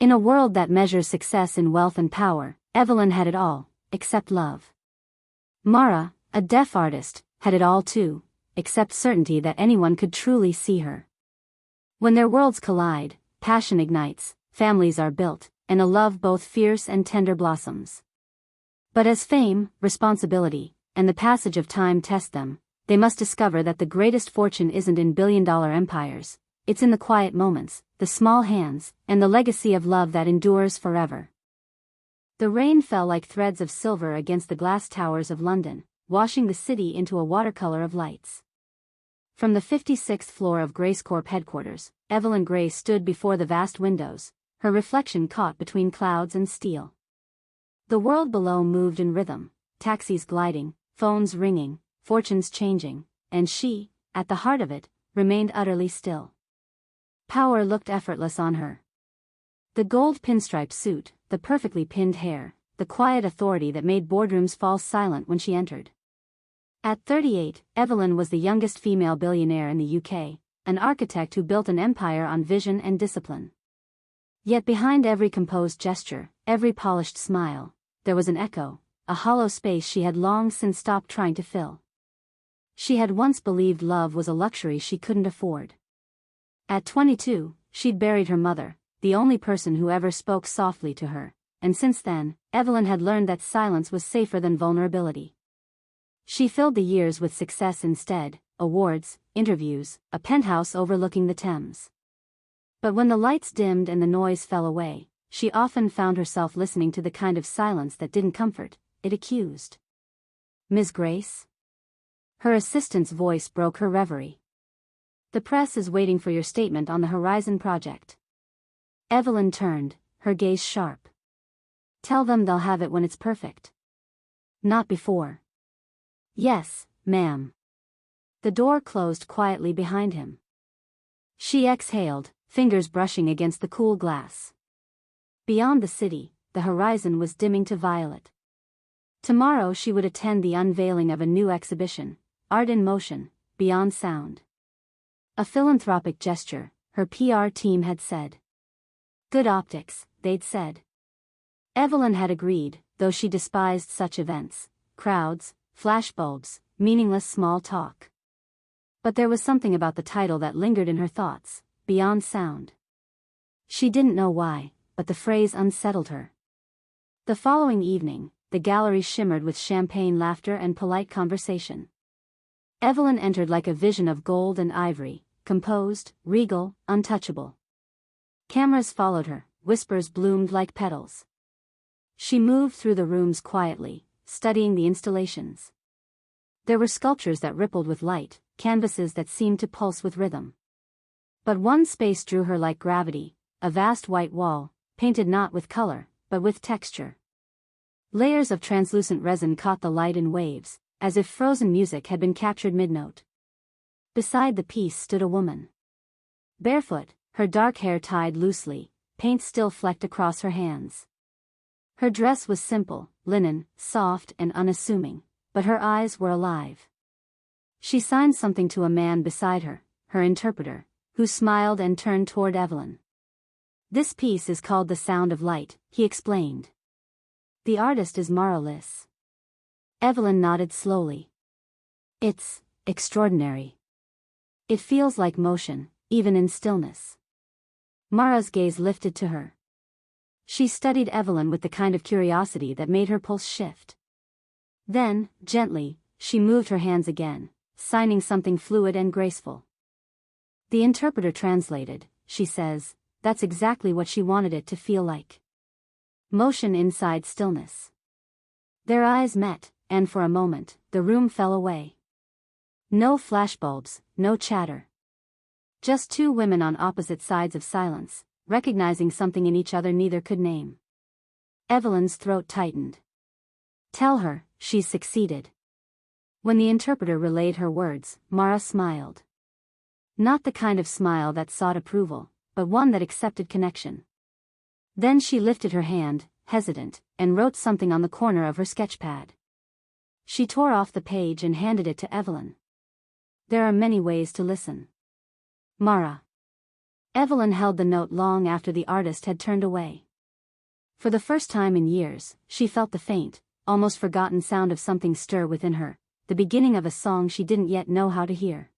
In a world that measures success in wealth and power, Evelyn had it all, except love. Mara, a deaf artist, had it all too, except certainty that anyone could truly see her. When their worlds collide, passion ignites, families are built, and a love both fierce and tender blossoms. But as fame, responsibility, and the passage of time test them, they must discover that the greatest fortune isn't in billion-dollar empires, it's in the quiet moments, the small hands, and the legacy of love that endures forever. The rain fell like threads of silver against the glass towers of London, washing the city into a watercolor of lights. From the 56th floor of Grace Corp headquarters, Evelyn Gray stood before the vast windows, her reflection caught between clouds and steel. The world below moved in rhythm, taxis gliding, phones ringing, fortunes changing, and she, at the heart of it, remained utterly still. Power looked effortless on her. The gold pinstripe suit, the perfectly pinned hair, the quiet authority that made boardrooms fall silent when she entered. At 38, Evelyn was the youngest female billionaire in the UK, an architect who built an empire on vision and discipline. Yet behind every composed gesture, every polished smile, there was an echo, a hollow space she had long since stopped trying to fill. She had once believed love was a luxury she couldn't afford. At 22, she'd buried her mother, the only person who ever spoke softly to her, and since then, Evelyn had learned that silence was safer than vulnerability. She filled the years with success instead, awards, interviews, a penthouse overlooking the Thames. But when the lights dimmed and the noise fell away, she often found herself listening to the kind of silence that didn't comfort, it accused. "Ms. Grace?" Her assistant's voice broke her reverie. "The press is waiting for your statement on the Horizon project." Evelyn turned, her gaze sharp. "Tell them they'll have it when it's perfect. Not before." "Yes, ma'am." The door closed quietly behind him. She exhaled, fingers brushing against the cool glass. Beyond the city, the horizon was dimming to violet. Tomorrow she would attend the unveiling of a new exhibition, Art in Motion, Beyond Sound. A philanthropic gesture, her PR team had said. Good optics, they'd said. Evelyn had agreed, though she despised such events, crowds, flashbulbs, meaningless small talk. But there was something about the title that lingered in her thoughts, Beyond Sound. She didn't know why, but the phrase unsettled her. The following evening, the gallery shimmered with champagne laughter and polite conversation. Evelyn entered like a vision of gold and ivory, composed, regal, untouchable. Cameras followed her, whispers bloomed like petals. She moved through the rooms quietly, studying the installations. There were sculptures that rippled with light, canvases that seemed to pulse with rhythm. But one space drew her like gravity, a vast white wall, painted not with color, but with texture. Layers of translucent resin caught the light in waves, as if frozen music had been captured mid-note. Beside the piece stood a woman. Barefoot, her dark hair tied loosely, paint still flecked across her hands. Her dress was simple, linen, soft and unassuming, but her eyes were alive. She signed something to a man beside her, her interpreter, who smiled and turned toward Evelyn. This piece is called The Sound of Light, he explained. The artist is Mara. Evelyn nodded slowly. It's extraordinary. It feels like motion, even in stillness. Mara's gaze lifted to her. She studied Evelyn with the kind of curiosity that made her pulse shift. Then, gently, she moved her hands again, signing something fluid and graceful. The interpreter translated, she says, that's exactly what she wanted it to feel like. Motion inside stillness. Their eyes met, and for a moment, the room fell away. No flashbulbs, no chatter. Just two women on opposite sides of silence, recognizing something in each other neither could name. Evelyn's throat tightened. Tell her, she's succeeded. When the interpreter relayed her words, Mara smiled. Not the kind of smile that sought approval, but one that accepted connection. Then she lifted her hand, hesitant, and wrote something on the corner of her sketchpad. She tore off the page and handed it to Evelyn. There are many ways to listen. Mara. Evelyn held the note long after the artist had turned away. For the first time in years, she felt the faint, almost forgotten sound of something stir within her, the beginning of a song she didn't yet know how to hear.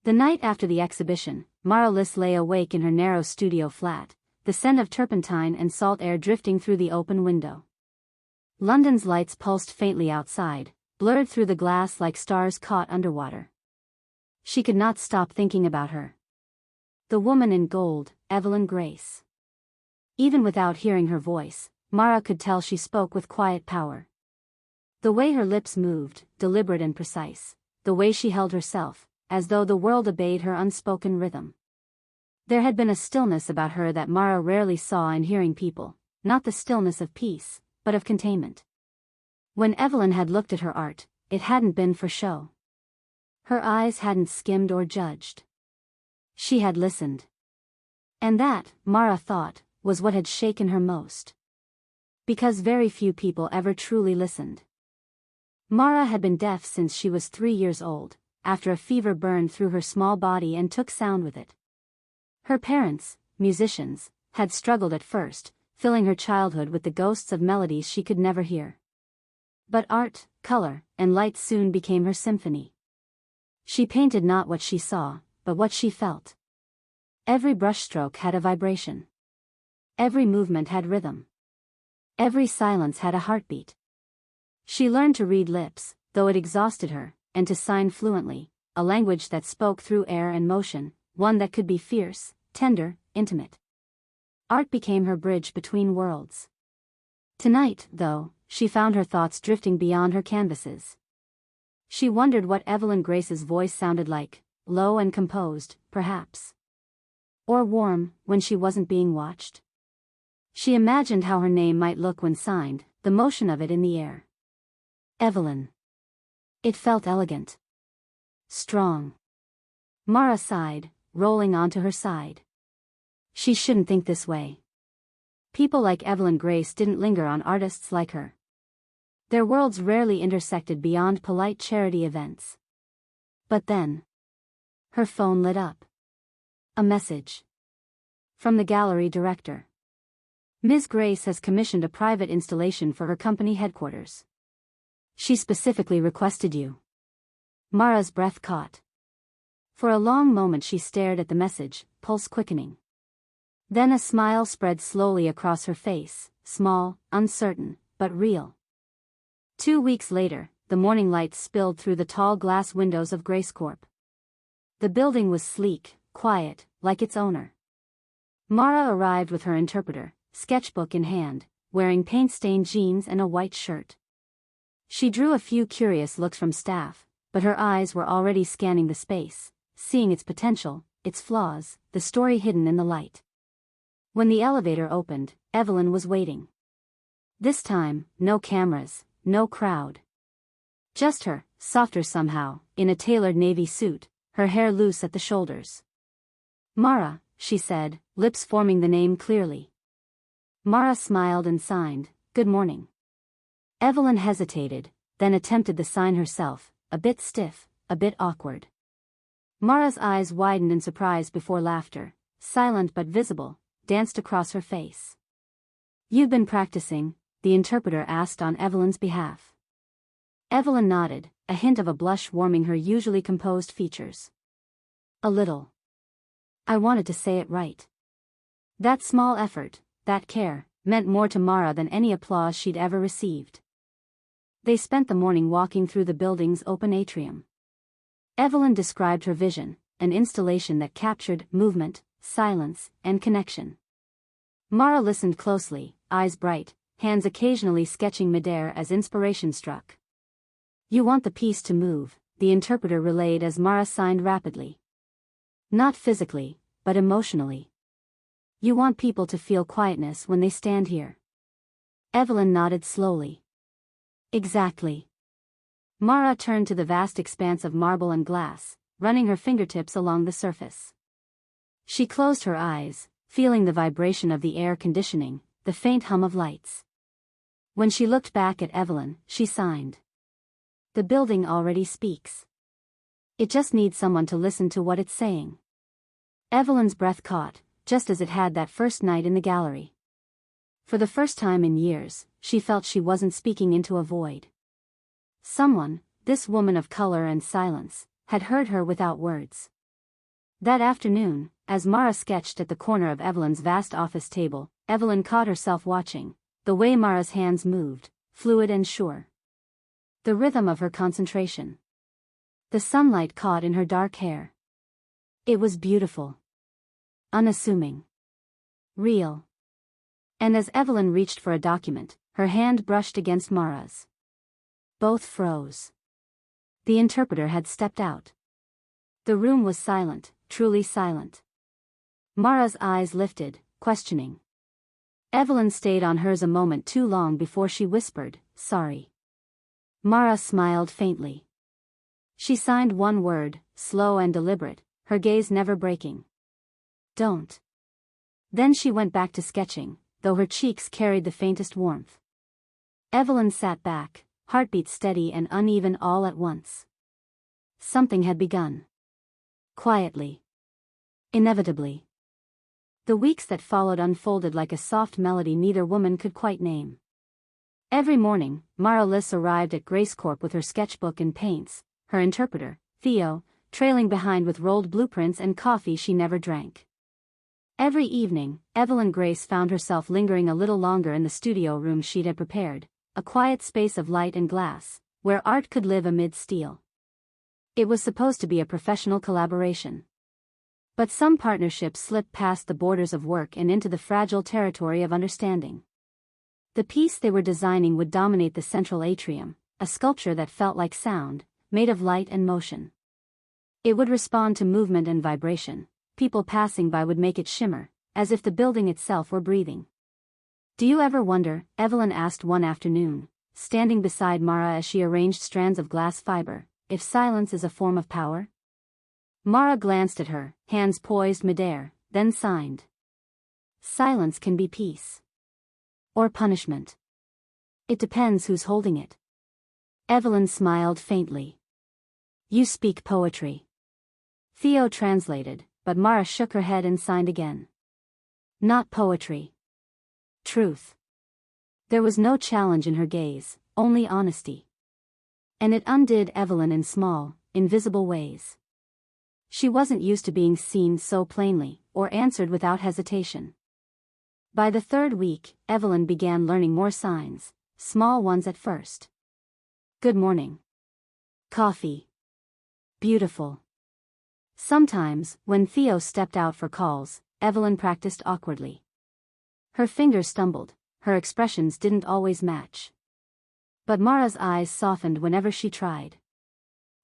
The night after the exhibition, Mara lay awake in her narrow studio flat, the scent of turpentine and salt air drifting through the open window. London's lights pulsed faintly outside, blurred through the glass like stars caught underwater. She could not stop thinking about her. The woman in gold, Evelyn Grace. Even without hearing her voice, Mara could tell she spoke with quiet power. The way her lips moved, deliberate and precise, the way she held herself, as though the world obeyed her unspoken rhythm. There had been a stillness about her that Mara rarely saw in hearing people, not the stillness of peace, but of containment. When Evelyn had looked at her art, it hadn't been for show. Her eyes hadn't skimmed or judged. She had listened. And that, Mara thought, was what had shaken her most. Because very few people ever truly listened. Mara had been deaf since she was 3 years old, after a fever burned through her small body and took sound with it. Her parents, musicians, had struggled at first, filling her childhood with the ghosts of melodies she could never hear. But art, color, and light soon became her symphony. She painted not what she saw, but what she felt. Every brushstroke had a vibration. Every movement had rhythm. Every silence had a heartbeat. She learned to read lips, though it exhausted her, and to sign fluently, a language that spoke through air and motion, one that could be fierce, tender, intimate. Art became her bridge between worlds. Tonight, though, she found her thoughts drifting beyond her canvases. She wondered what Evelyn Grace's voice sounded like, low and composed, perhaps. Or warm, when she wasn't being watched. She imagined how her name might look when signed, the motion of it in the air. Evelyn. It felt elegant. Strong. Mara sighed, rolling onto her side. She shouldn't think this way. People like Evelyn Grace didn't linger on artists like her. Their worlds rarely intersected beyond polite charity events. But then, her phone lit up. A message. From the gallery director. Ms. Grace has commissioned a private installation for her company headquarters. She specifically requested you. Mara's breath caught. For a long moment she stared at the message, pulse quickening. Then a smile spread slowly across her face, small, uncertain, but real. 2 weeks later, the morning light spilled through the tall glass windows of Grace Corp. The building was sleek, quiet, like its owner. Mara arrived with her interpreter, sketchbook in hand, wearing paint-stained jeans and a white shirt. She drew a few curious looks from staff, but her eyes were already scanning the space, seeing its potential, its flaws, the story hidden in the light. When the elevator opened, Evelyn was waiting. This time, no cameras, no crowd. Just her, softer somehow, in a tailored navy suit, her hair loose at the shoulders. Mara, she said, lips forming the name clearly. Mara smiled and signed, "Good morning." Evelyn hesitated, then attempted the sign herself, a bit stiff, a bit awkward. Mara's eyes widened in surprise before laughter, silent but visible, danced across her face. "You've been practicing?" the interpreter asked on Evelyn's behalf. Evelyn nodded, a hint of a blush warming her usually composed features. "A little. I wanted to say it right." That small effort, that care, meant more to Mara than any applause she'd ever received. They spent the morning walking through the building's open atrium. Evelyn described her vision, an installation that captured movement, silence, and connection. Mara listened closely, eyes bright, hands occasionally sketching midair as inspiration struck. "You want the piece to move," the interpreter relayed as Mara signed rapidly. "Not physically, but emotionally. You want people to feel quietness when they stand here." Evelyn nodded slowly. "Exactly." Mara turned to the vast expanse of marble and glass, running her fingertips along the surface. She closed her eyes, feeling the vibration of the air conditioning, the faint hum of lights. When she looked back at Evelyn, she signed. "The building already speaks. It just needs someone to listen to what it's saying." Evelyn's breath caught, just as it had that first night in the gallery. For the first time in years, she felt she wasn't speaking into a void. Someone, this woman of color and silence, had heard her without words. That afternoon, as Mara sketched at the corner of Evelyn's vast office table, Evelyn caught herself watching, the way Mara's hands moved, fluid and sure. The rhythm of her concentration. The sunlight caught in her dark hair. It was beautiful. Unassuming. Real. And as Evelyn reached for a document, her hand brushed against Mara's. Both froze. The interpreter had stepped out. The room was silent, truly silent. Mara's eyes lifted, questioning. Evelyn stayed on hers a moment too long before she whispered, "Sorry." Mara smiled faintly. She signed one word, slow and deliberate, her gaze never breaking. "Don't." Then she went back to sketching, though her cheeks carried the faintest warmth. Evelyn sat back, heartbeat steady and uneven all at once. Something had begun. Quietly. Inevitably. The weeks that followed unfolded like a soft melody neither woman could quite name. Every morning, Mara Liss arrived at Grace Corp with her sketchbook and paints, her interpreter, Theo, trailing behind with rolled blueprints and coffee she never drank. Every evening, Evelyn Grace found herself lingering a little longer in the studio room she'd had prepared, a quiet space of light and glass, where art could live amid steel. It was supposed to be a professional collaboration. But some partnerships slipped past the borders of work and into the fragile territory of understanding. The piece they were designing would dominate the central atrium, a sculpture that felt like sound, made of light and motion. It would respond to movement and vibration. People passing by would make it shimmer, as if the building itself were breathing. "Do you ever wonder," Evelyn asked one afternoon, standing beside Mara as she arranged strands of glass fiber, "if silence is a form of power?" Mara glanced at her, hands poised midair, then signed. "Silence can be peace. Or punishment. It depends who's holding it." Evelyn smiled faintly. "You speak poetry." Theo translated, but Mara shook her head and signed again. "Not poetry. Truth." There was no challenge in her gaze, only honesty. And it undid Evelyn in small, invisible ways. She wasn't used to being seen so plainly, or answered without hesitation. By the third week, Evelyn began learning more signs, small ones at first. "Good morning." "Coffee." "Beautiful." Sometimes, when Theo stepped out for calls, Evelyn practiced awkwardly. Her fingers stumbled, her expressions didn't always match. But Mara's eyes softened whenever she tried.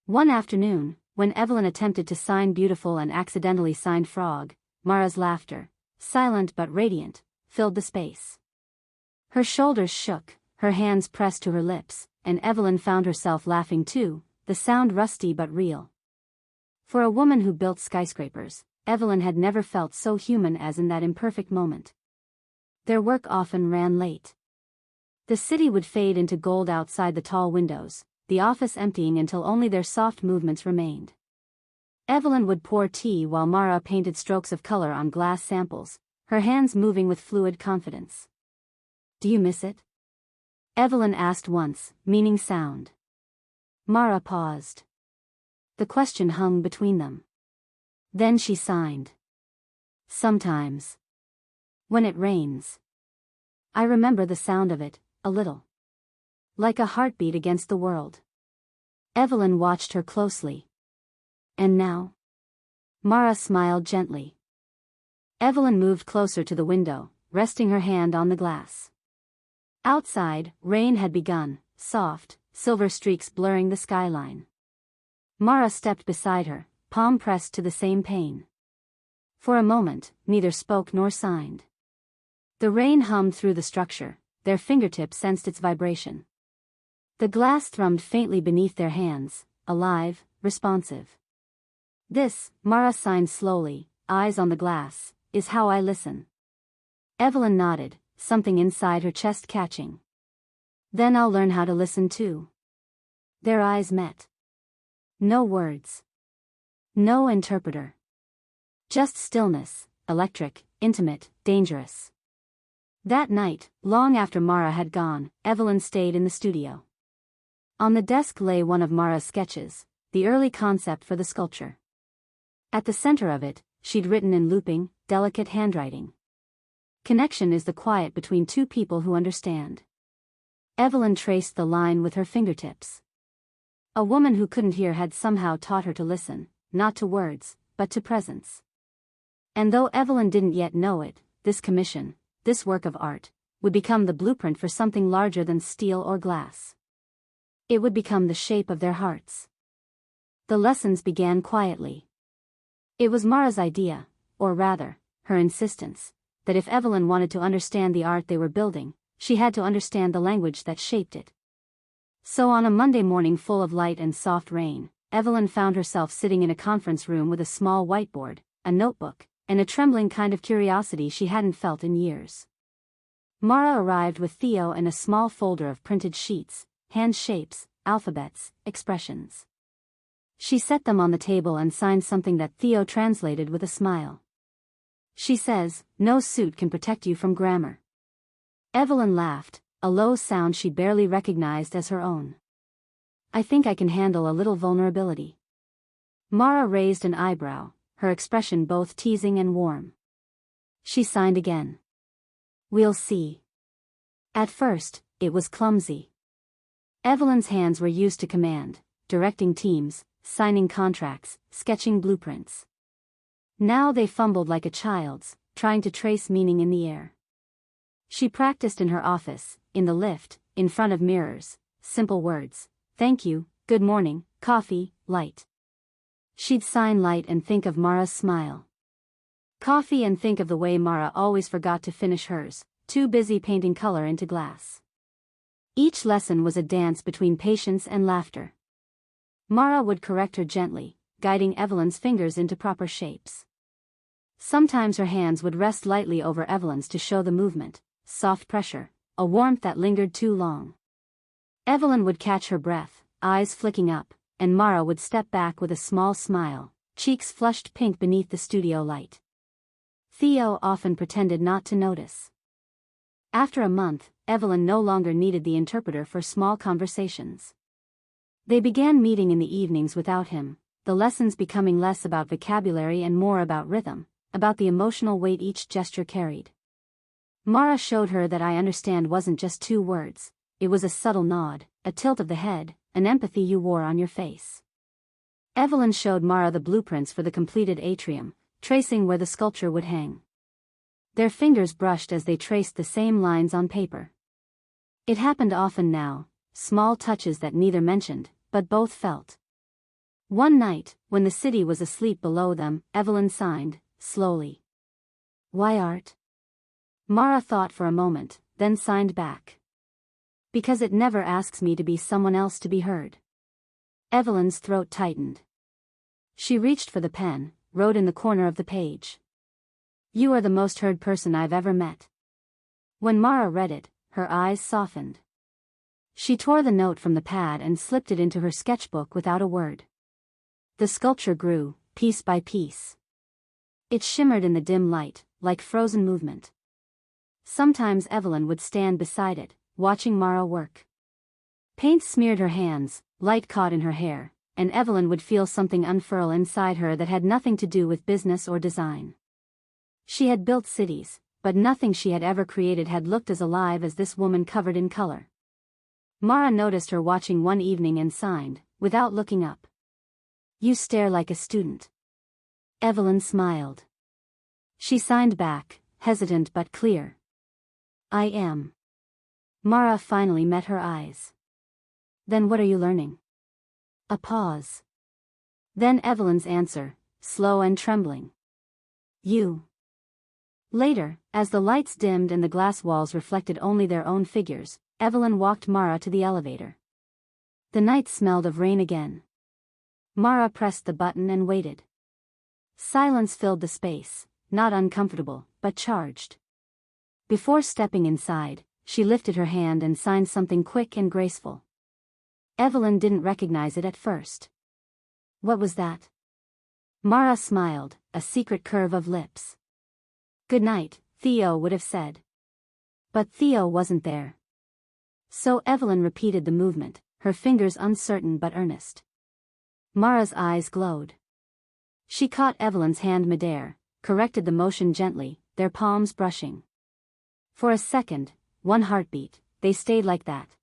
One afternoon, when Evelyn attempted to sign beautiful and accidentally signed frog, Mara's laughter, silent but radiant, filled the space. Her shoulders shook, her hands pressed to her lips, and Evelyn found herself laughing too, the sound rusty but real. For a woman who built skyscrapers, Evelyn had never felt so human as in that imperfect moment. Their work often ran late. The city would fade into gold outside the tall windows, the office emptying until only their soft movements remained. Evelyn would pour tea while Mara painted strokes of color on glass samples, her hands moving with fluid confidence. "Do you miss it?" Evelyn asked once, meaning sound. Mara paused. The question hung between them. Then she signed. "Sometimes. When it rains. I remember the sound of it, a little. Like a heartbeat against the world." Evelyn watched her closely. "And now?" Mara smiled gently. Evelyn moved closer to the window, resting her hand on the glass. Outside, rain had begun, soft, silver streaks blurring the skyline. Mara stepped beside her, palm pressed to the same pane. For a moment, neither spoke nor signed. The rain hummed through the structure, their fingertips sensed its vibration. The glass thrummed faintly beneath their hands, alive, responsive. "This," Mara signed slowly, eyes on the glass, "is how I listen." Evelyn nodded, something inside her chest catching. "Then I'll learn how to listen too." Their eyes met. No words. No interpreter. Just stillness, electric, intimate, dangerous. That night, long after Mara had gone, Evelyn stayed in the studio. On the desk lay one of Mara's sketches, the early concept for the sculpture. At the center of it, she'd written in looping, delicate handwriting. Connection is the quiet between two people who understand. Evelyn traced the line with her fingertips. A woman who couldn't hear had somehow taught her to listen, not to words, but to presence. And though Evelyn didn't yet know it, this commission, this work of art, would become the blueprint for something larger than steel or glass. It would become the shape of their hearts. The lessons began quietly. It was Mara's idea, or rather, her insistence, that if Evelyn wanted to understand the art they were building, she had to understand the language that shaped it. So on a Monday morning full of light and soft rain, Evelyn found herself sitting in a conference room with a small whiteboard, a notebook, and a trembling kind of curiosity she hadn't felt in years. Mara arrived with Theo and a small folder of printed sheets, hand shapes, alphabets, expressions. She set them on the table and signed something that Theo translated with a smile. She says, "No suit can protect you from grammar." Evelyn laughed, a low sound she barely recognized as her own. "I think I can handle a little vulnerability." Mara raised an eyebrow, her expression both teasing and warm. She signed again. "We'll see." At first, it was clumsy. Evelyn's hands were used to command, directing teams, signing contracts, sketching blueprints. Now they fumbled like a child's, trying to trace meaning in the air. She practiced in her office, in the lift, in front of mirrors, simple words: thank you, good morning, coffee, light. She'd sign light and think of Mara's smile. Coffee and think of the way Mara always forgot to finish hers, too busy painting color into glass. Each lesson was a dance between patience and laughter. Mara would correct her gently, guiding Evelyn's fingers into proper shapes. Sometimes her hands would rest lightly over Evelyn's to show the movement, soft pressure, a warmth that lingered too long. Evelyn would catch her breath, eyes flicking up, and Mara would step back with a small smile, cheeks flushed pink beneath the studio light. Theo often pretended not to notice. After a month, Evelyn no longer needed the interpreter for small conversations. They began meeting in the evenings without him, the lessons becoming less about vocabulary and more about rhythm, about the emotional weight each gesture carried. Mara showed her that "I understand" wasn't just two words, it was a subtle nod, a tilt of the head, an empathy you wore on your face. Evelyn showed Mara the blueprints for the completed atrium, tracing where the sculpture would hang. Their fingers brushed as they traced the same lines on paper. It happened often now, small touches that neither mentioned, but both felt. One night, when the city was asleep below them, Evelyn signed, slowly. "Why art?" Mara thought for a moment, then signed back. "Because it never asks me to be someone else to be heard." Evelyn's throat tightened. She reached for the pen, wrote in the corner of the page. "You are the most heard person I've ever met." When Mara read it, her eyes softened. She tore the note from the pad and slipped it into her sketchbook without a word. The sculpture grew, piece by piece. It shimmered in the dim light, like frozen movement. Sometimes Evelyn would stand beside it, watching Mara work. Paint smeared her hands, light caught in her hair, and Evelyn would feel something unfurl inside her that had nothing to do with business or design. She had built cities, but nothing she had ever created had looked as alive as this woman covered in color. Mara noticed her watching one evening and signed, without looking up. "You stare like a student." Evelyn smiled. She signed back, hesitant but clear. "I am." Mara finally met her eyes. "Then what are you learning?" A pause. Then Evelyn's answer, slow and trembling. "You." Later, as the lights dimmed and the glass walls reflected only their own figures, Evelyn walked Mara to the elevator. The night smelled of rain again. Mara pressed the button and waited. Silence filled the space, not uncomfortable, but charged. Before stepping inside, she lifted her hand and signed something quick and graceful. Evelyn didn't recognize it at first. "What was that?" Mara smiled, a secret curve of lips. "Good night," Theo would have said. But Theo wasn't there. So Evelyn repeated the movement, her fingers uncertain but earnest. Mara's eyes glowed. She caught Evelyn's hand midair, corrected the motion gently, their palms brushing. For a second, one heartbeat, they stayed like that.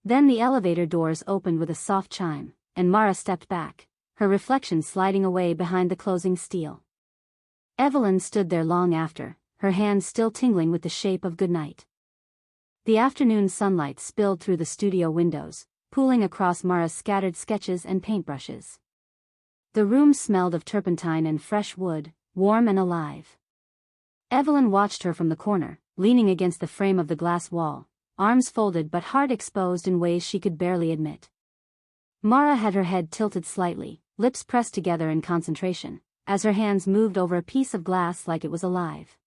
Then the elevator doors opened with a soft chime, and Mara stepped back, her reflection sliding away behind the closing steel. Evelyn stood there long after, her hands still tingling with the shape of goodnight. The afternoon sunlight spilled through the studio windows, pooling across Mara's scattered sketches and paintbrushes. The room smelled of turpentine and fresh wood, warm and alive. Evelyn watched her from the corner, leaning against the frame of the glass wall, arms folded but heart exposed in ways she could barely admit. Mara had her head tilted slightly, lips pressed together in concentration, as her hands moved over a piece of glass like it was alive.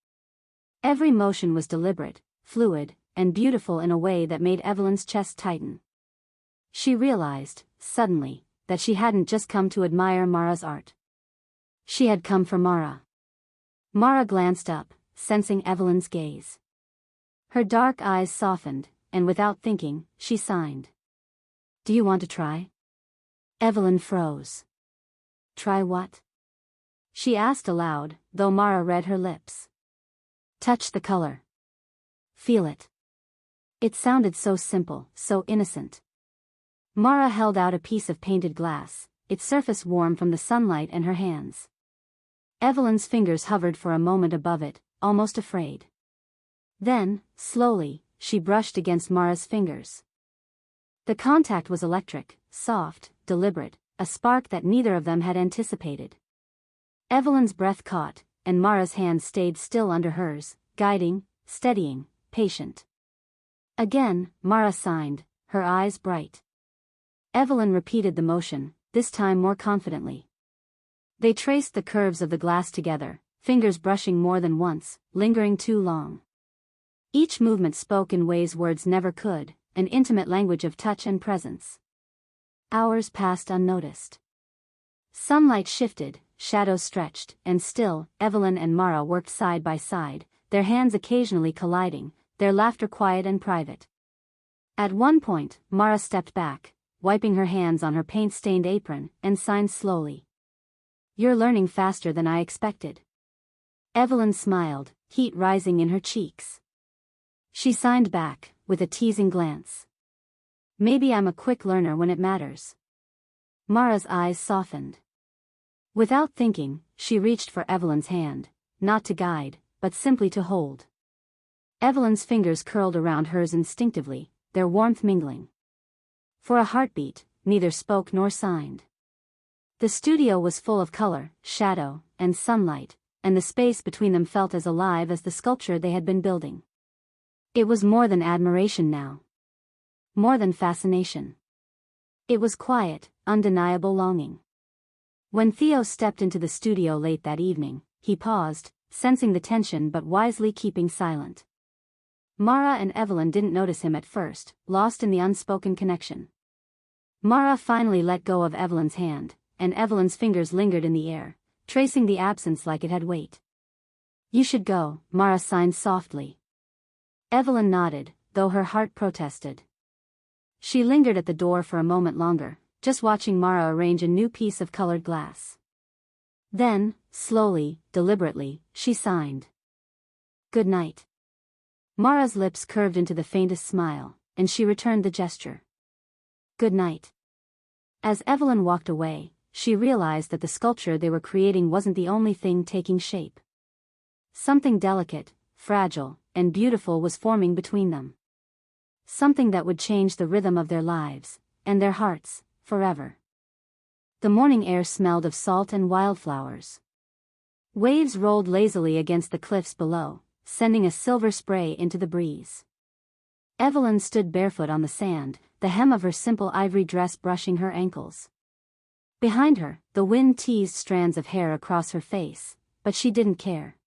Every motion was deliberate, fluid, and beautiful in a way that made Evelyn's chest tighten. She realized, suddenly, that she hadn't just come to admire Mara's art. She had come for Mara. Mara glanced up, sensing Evelyn's gaze. Her dark eyes softened, and without thinking, she signed. "Do you want to try?" Evelyn froze. "Try what?" she asked aloud, though Mara read her lips. "Touch the color. Feel it." It sounded so simple, so innocent. Mara held out a piece of painted glass, its surface warm from the sunlight and her hands. Evelyn's fingers hovered for a moment above it, almost afraid. Then, slowly, she brushed against Mara's fingers. The contact was electric, soft, deliberate, a spark that neither of them had anticipated. Evelyn's breath caught, and Mara's hand stayed still under hers, guiding, steadying, patient. Again, Mara signed, her eyes bright. Evelyn repeated the motion, this time more confidently. They traced the curves of the glass together, fingers brushing more than once, lingering too long. Each movement spoke in ways words never could, an intimate language of touch and presence. Hours passed unnoticed. Sunlight shifted, shadows stretched, and still, Evelyn and Mara worked side by side, their hands occasionally colliding, their laughter quiet and private. At one point, Mara stepped back, wiping her hands on her paint-stained apron, and signed slowly. "You're learning faster than I expected." Evelyn smiled, heat rising in her cheeks. She signed back, with a teasing glance. "Maybe I'm a quick learner when it matters." Mara's eyes softened. Without thinking, she reached for Evelyn's hand, not to guide, but simply to hold. Evelyn's fingers curled around hers instinctively, their warmth mingling. For a heartbeat, neither spoke nor signed. The studio was full of color, shadow, and sunlight, and the space between them felt as alive as the sculpture they had been building. It was more than admiration now. More than fascination. It was quiet, undeniable longing. When Theo stepped into the studio late that evening, he paused, sensing the tension but wisely keeping silent. Mara and Evelyn didn't notice him at first, lost in the unspoken connection. Mara finally let go of Evelyn's hand, and Evelyn's fingers lingered in the air, tracing the absence like it had weight. "You should go," Mara signed softly. Evelyn nodded, though her heart protested. She lingered at the door for a moment longer, just watching Mara arrange a new piece of colored glass. Then, slowly, deliberately, she signed. "Good night." Mara's lips curved into the faintest smile, and she returned the gesture. "Good night." As Evelyn walked away, she realized that the sculpture they were creating wasn't the only thing taking shape. Something delicate, fragile, and beautiful was forming between them. Something that would change the rhythm of their lives, and their hearts, forever. The morning air smelled of salt and wildflowers. Waves rolled lazily against the cliffs below, sending a silver spray into the breeze. Evelyn stood barefoot on the sand, the hem of her simple ivory dress brushing her ankles. Behind her, the wind teased strands of hair across her face, but she didn't care.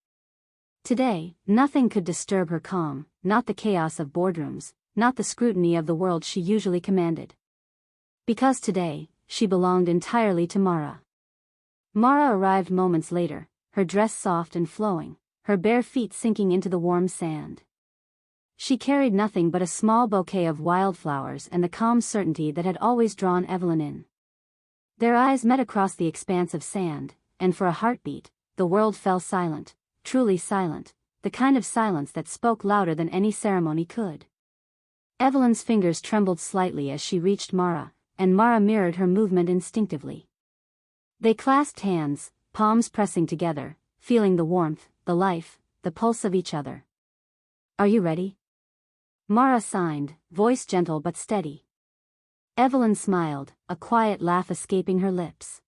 Today, nothing could disturb her calm, not the chaos of boardrooms, not the scrutiny of the world she usually commanded. Because today, she belonged entirely to Mara. Mara arrived moments later, her dress soft and flowing, her bare feet sinking into the warm sand. She carried nothing but a small bouquet of wildflowers and the calm certainty that had always drawn Evelyn in. Their eyes met across the expanse of sand, and for a heartbeat, the world fell silent, truly silent, the kind of silence that spoke louder than any ceremony could. Evelyn's fingers trembled slightly as she reached Mara, and Mara mirrored her movement instinctively. They clasped hands, palms pressing together, feeling the warmth, the life, the pulse of each other. "Are you ready?" Mara signed, voice gentle but steady. Evelyn smiled, a quiet laugh escaping her lips.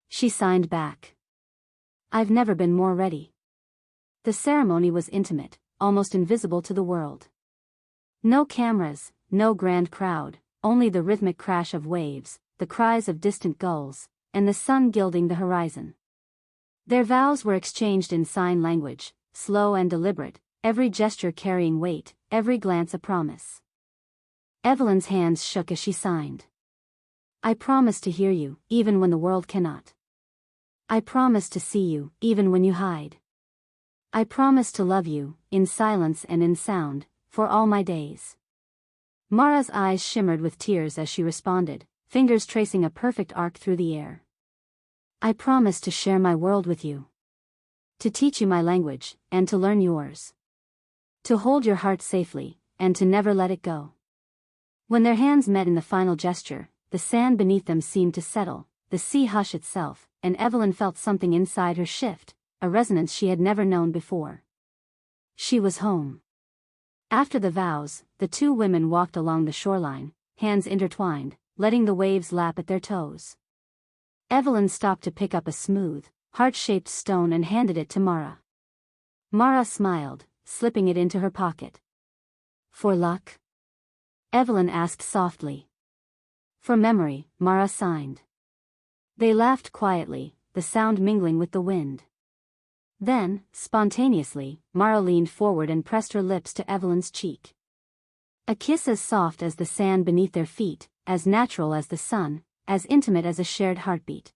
She signed back. "I've never been more ready." The ceremony was intimate, almost invisible to the world. No cameras, no grand crowd, only the rhythmic crash of waves, the cries of distant gulls, and the sun gilding the horizon. Their vows were exchanged in sign language, slow and deliberate, every gesture carrying weight, every glance a promise. Evelyn's hands shook as she signed. "I promise to hear you, even when the world cannot. I promise to see you, even when you hide. I promise to love you, in silence and in sound, for all my days." Mara's eyes shimmered with tears as she responded, fingers tracing a perfect arc through the air. "I promise to share my world with you. To teach you my language, and to learn yours. To hold your heart safely, and to never let it go." When their hands met in the final gesture, the sand beneath them seemed to settle, the sea hush itself, and Evelyn felt something inside her shift, a resonance she had never known before. She was home. After the vows, the two women walked along the shoreline, hands intertwined, letting the waves lap at their toes. Evelyn stopped to pick up a smooth, heart-shaped stone and handed it to Mara. Mara smiled, slipping it into her pocket. "For luck?" Evelyn asked softly. "For memory," Mara signed. They laughed quietly, the sound mingling with the wind. Then, spontaneously, Mara leaned forward and pressed her lips to Evelyn's cheek. A kiss as soft as the sand beneath their feet, as natural as the sun, as intimate as a shared heartbeat.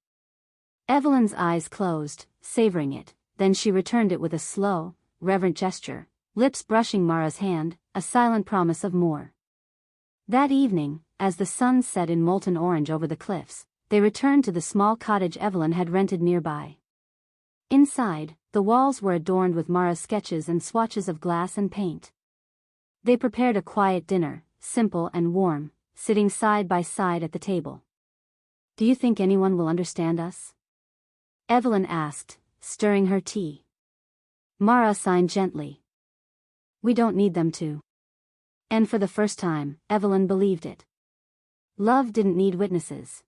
Evelyn's eyes closed, savoring it, then she returned it with a slow, reverent gesture, lips brushing Mara's hand, a silent promise of more. That evening, as the sun set in molten orange over the cliffs, they returned to the small cottage Evelyn had rented nearby. Inside, the walls were adorned with Mara's sketches and swatches of glass and paint. They prepared a quiet dinner, simple and warm, sitting side by side at the table. "Do you think anyone will understand us?" Evelyn asked, stirring her tea. Mara signed gently. "We don't need them to." And for the first time, Evelyn believed it. Love didn't need witnesses.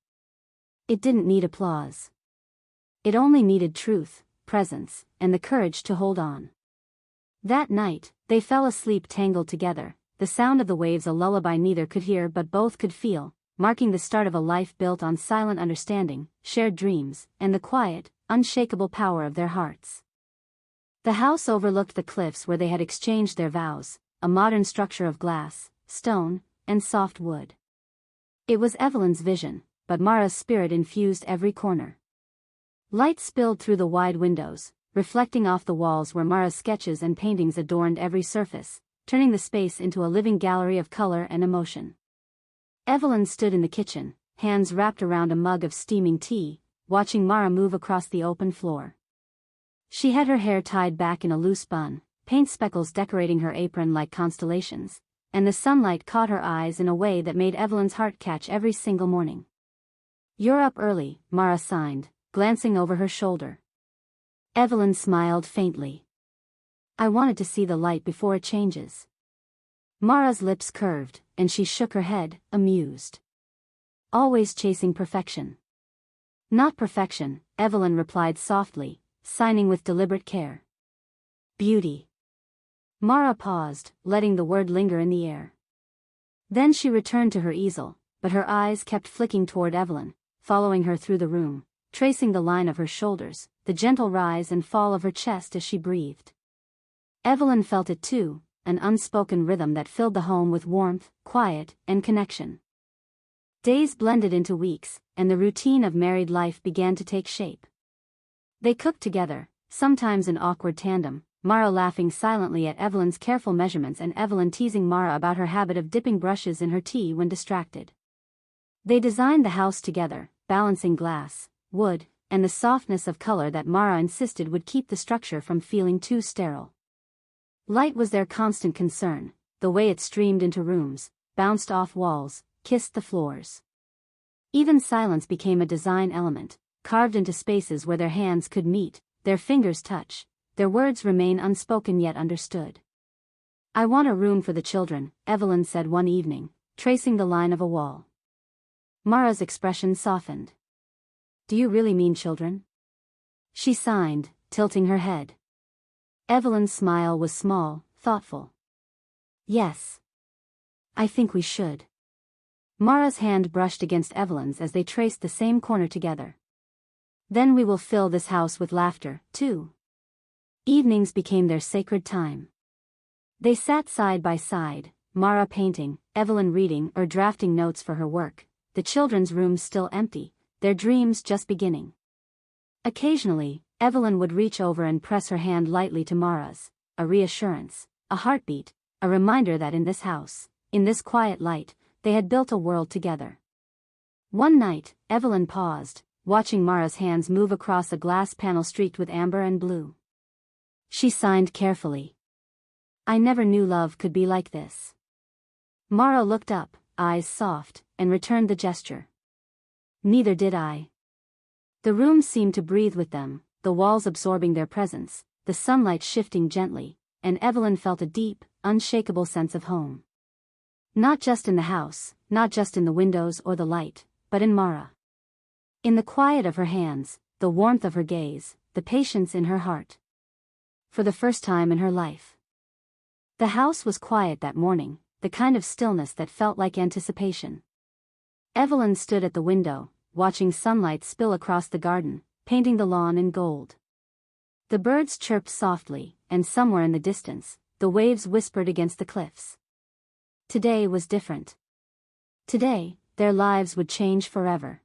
It didn't need applause. It only needed truth, presence, and the courage to hold on. That night, they fell asleep tangled together, the sound of the waves a lullaby neither could hear but both could feel, marking the start of a life built on silent understanding, shared dreams, and the quiet, unshakable power of their hearts. The house overlooked the cliffs where they had exchanged their vows, a modern structure of glass, stone, and soft wood. It was Evelyn's vision, but Mara's spirit infused every corner. Light spilled through the wide windows, reflecting off the walls where Mara's sketches and paintings adorned every surface, turning the space into a living gallery of color and emotion. Evelyn stood in the kitchen, hands wrapped around a mug of steaming tea, watching Mara move across the open floor. She had her hair tied back in a loose bun, paint speckles decorating her apron like constellations, and the sunlight caught her eyes in a way that made Evelyn's heart catch every single morning. "You're up early," Mara signed, glancing over her shoulder. Evelyn smiled faintly. "I wanted to see the light before it changes." Mara's lips curved, and she shook her head, amused. "Always chasing perfection." "Not perfection," Evelyn replied softly, signing with deliberate care. "Beauty." Mara paused, letting the word linger in the air. Then she returned to her easel, but her eyes kept flicking toward Evelyn, following her through the room, tracing the line of her shoulders, the gentle rise and fall of her chest as she breathed. Evelyn felt it too, an unspoken rhythm that filled the home with warmth, quiet, and connection. Days blended into weeks, and the routine of married life began to take shape. They cooked together, sometimes in awkward tandem, Mara laughing silently at Evelyn's careful measurements and Evelyn teasing Mara about her habit of dipping brushes in her tea when distracted. They designed the house together, balancing glass, wood, and the softness of color that Mara insisted would keep the structure from feeling too sterile. Light was their constant concern, the way it streamed into rooms, bounced off walls, kissed the floors. Even silence became a design element, carved into spaces where their hands could meet, their fingers touch, their words remain unspoken yet understood. "I want a room for the children," Evelyn said one evening, tracing the line of a wall. Mara's expression softened. "Do you really mean children?" She signed, tilting her head. Evelyn's smile was small, thoughtful. "Yes. I think we should." Mara's hand brushed against Evelyn's as they traced the same corner together. "Then we will fill this house with laughter, too." Evenings became their sacred time. They sat side by side, Mara painting, Evelyn reading or drafting notes for her work, the children's rooms still empty, their dreams just beginning. Occasionally, Evelyn would reach over and press her hand lightly to Mara's, a reassurance, a heartbeat, a reminder that in this house, in this quiet light, they had built a world together. One night, Evelyn paused, watching Mara's hands move across a glass panel streaked with amber and blue. She signed carefully. "I never knew love could be like this." Mara looked up, eyes soft, and returned the gesture. "Neither did I." The room seemed to breathe with them, the walls absorbing their presence, the sunlight shifting gently, and Evelyn felt a deep, unshakable sense of home. Not just in the house, not just in the windows or the light, but in Mara. In the quiet of her hands, the warmth of her gaze, the patience in her heart. For the first time in her life. The house was quiet that morning, the kind of stillness that felt like anticipation. Evelyn stood at the window, watching sunlight spill across the garden, painting the lawn in gold. The birds chirped softly, and somewhere in the distance, the waves whispered against the cliffs. Today was different. Today, their lives would change forever.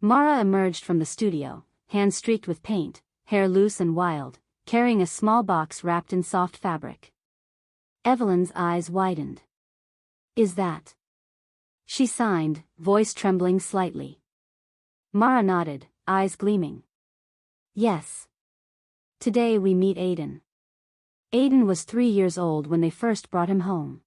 Mara emerged from the studio, hands streaked with paint, hair loose and wild, carrying a small box wrapped in soft fabric. Evelyn's eyes widened. "Is that?" She signed, voice trembling slightly. Mara nodded, eyes gleaming. "Yes. Today we meet Aiden." Aiden was 3 years old when they first brought him home.